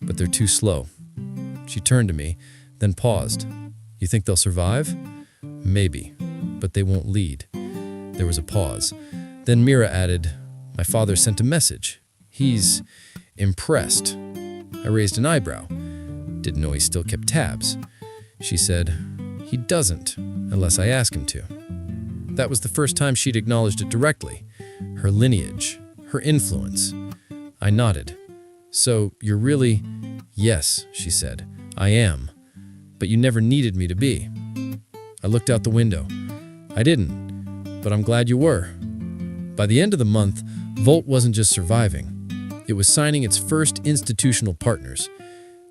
but they're too slow. She turned to me, then paused. You think they'll survive? Maybe, but they won't lead. There was a pause. Then Mira added, My father sent a message. He's impressed. I raised an eyebrow. Didn't know he still kept tabs. She said, He doesn't, unless I ask him to. That was the first time she'd acknowledged it directly. Her lineage, her influence. I nodded. So, you're really... Yes, she said. I am. But you never needed me to be. I looked out the window. I didn't, but I'm glad you were. By the end of the month, Volt wasn't just surviving. It was signing its first institutional partners.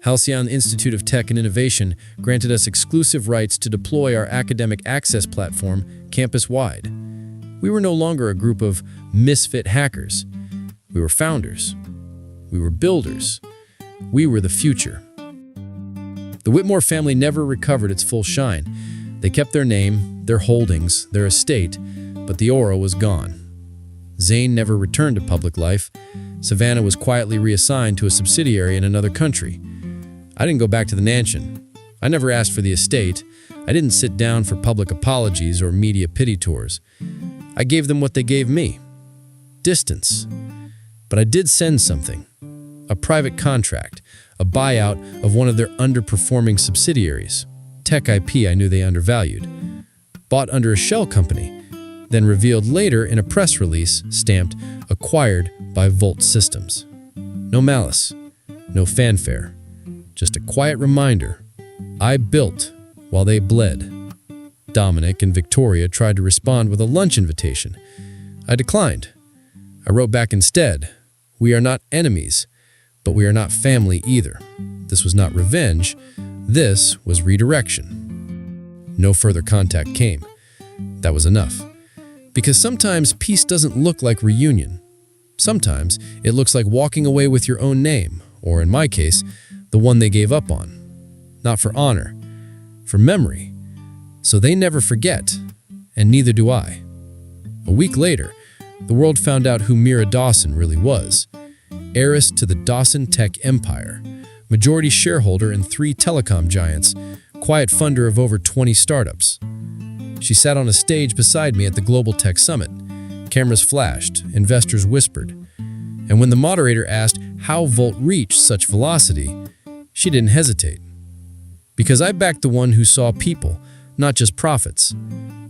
Halcyon Institute of Tech and Innovation granted us exclusive rights to deploy our academic access platform campus-wide. We were no longer a group of misfit hackers. We were founders. We were builders. We were the future. The Whitmore family never recovered its full shine. They kept their name, their holdings, their estate, but the aura was gone. Zane never returned to public life. Savannah was quietly reassigned to a subsidiary in another country. I didn't go back to the mansion. I never asked for the estate. I didn't sit down for public apologies or media pity tours. I gave them what they gave me. Distance. But I did send something. A private contract, a buyout of one of their underperforming subsidiaries. Tech IP I knew they undervalued. Bought under a shell company, then revealed later in a press release stamped acquired by Volt Systems. No malice, no fanfare, just a quiet reminder. I built while they bled. Dominic and Victoria tried to respond with a lunch invitation. I declined. I wrote back instead, "We are not enemies, but we are not family either." This was not revenge, this was redirection. No further contact came. That was enough. Because sometimes peace doesn't look like reunion. Sometimes it looks like walking away with your own name, or in my case, the one they gave up on. Not for honor, for memory. So they never forget, and neither do I. A week later, the world found out who Mira Dawson really was. Heiress to the Dawson Tech empire, majority shareholder in 3 telecom giants, quiet funder of over 20 startups. She sat on a stage beside me at the Global Tech Summit. Cameras flashed, investors whispered. And when the moderator asked how Volt reached such velocity, she didn't hesitate. Because I backed the one who saw people, not just profits.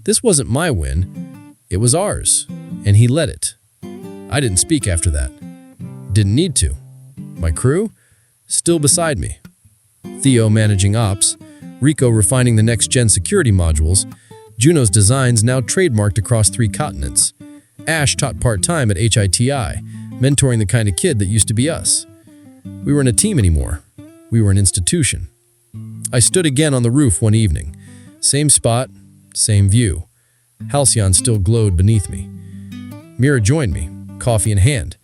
This wasn't my win, it was ours, and he led it. I didn't speak after that. Didn't need to. My crew? Still beside me. Theo managing ops, Rico refining the next-gen security modules, Juno's designs now trademarked across 3 continents. Ash taught part-time at HITI, mentoring the kind of kid that used to be us. We weren't a team anymore. We were an institution. I stood again on the roof one evening. Same spot, same view. Halcyon still glowed beneath me. Mira joined me, coffee in hand.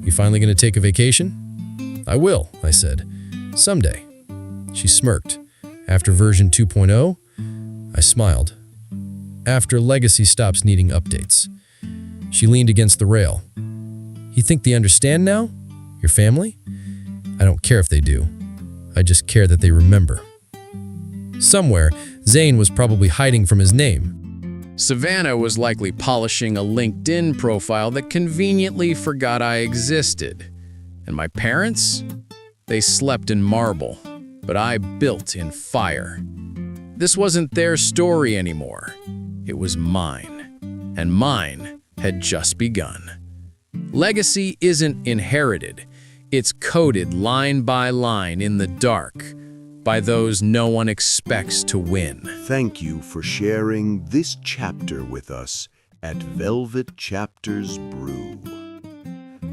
"You finally gonna take a vacation?" "I will," I said. "Someday." She smirked. "After version 2.0? I smiled. "After Legacy stops needing updates." She leaned against the rail. "You think they understand now? Your family?" "I don't care if they do. I just care that they remember." Somewhere, Zane was probably hiding from his name. Savannah was likely polishing a LinkedIn profile that conveniently forgot I existed. And my parents? They slept in marble, but I built in fire. This wasn't their story anymore. It was mine. And mine had just begun. Legacy isn't inherited. It's coded line by line in the dark by those no one expects to win. Thank you for sharing this chapter with us at Velvet Chapters Brew.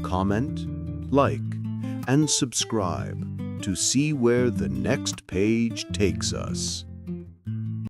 Comment, like, and subscribe to see where the next page takes us.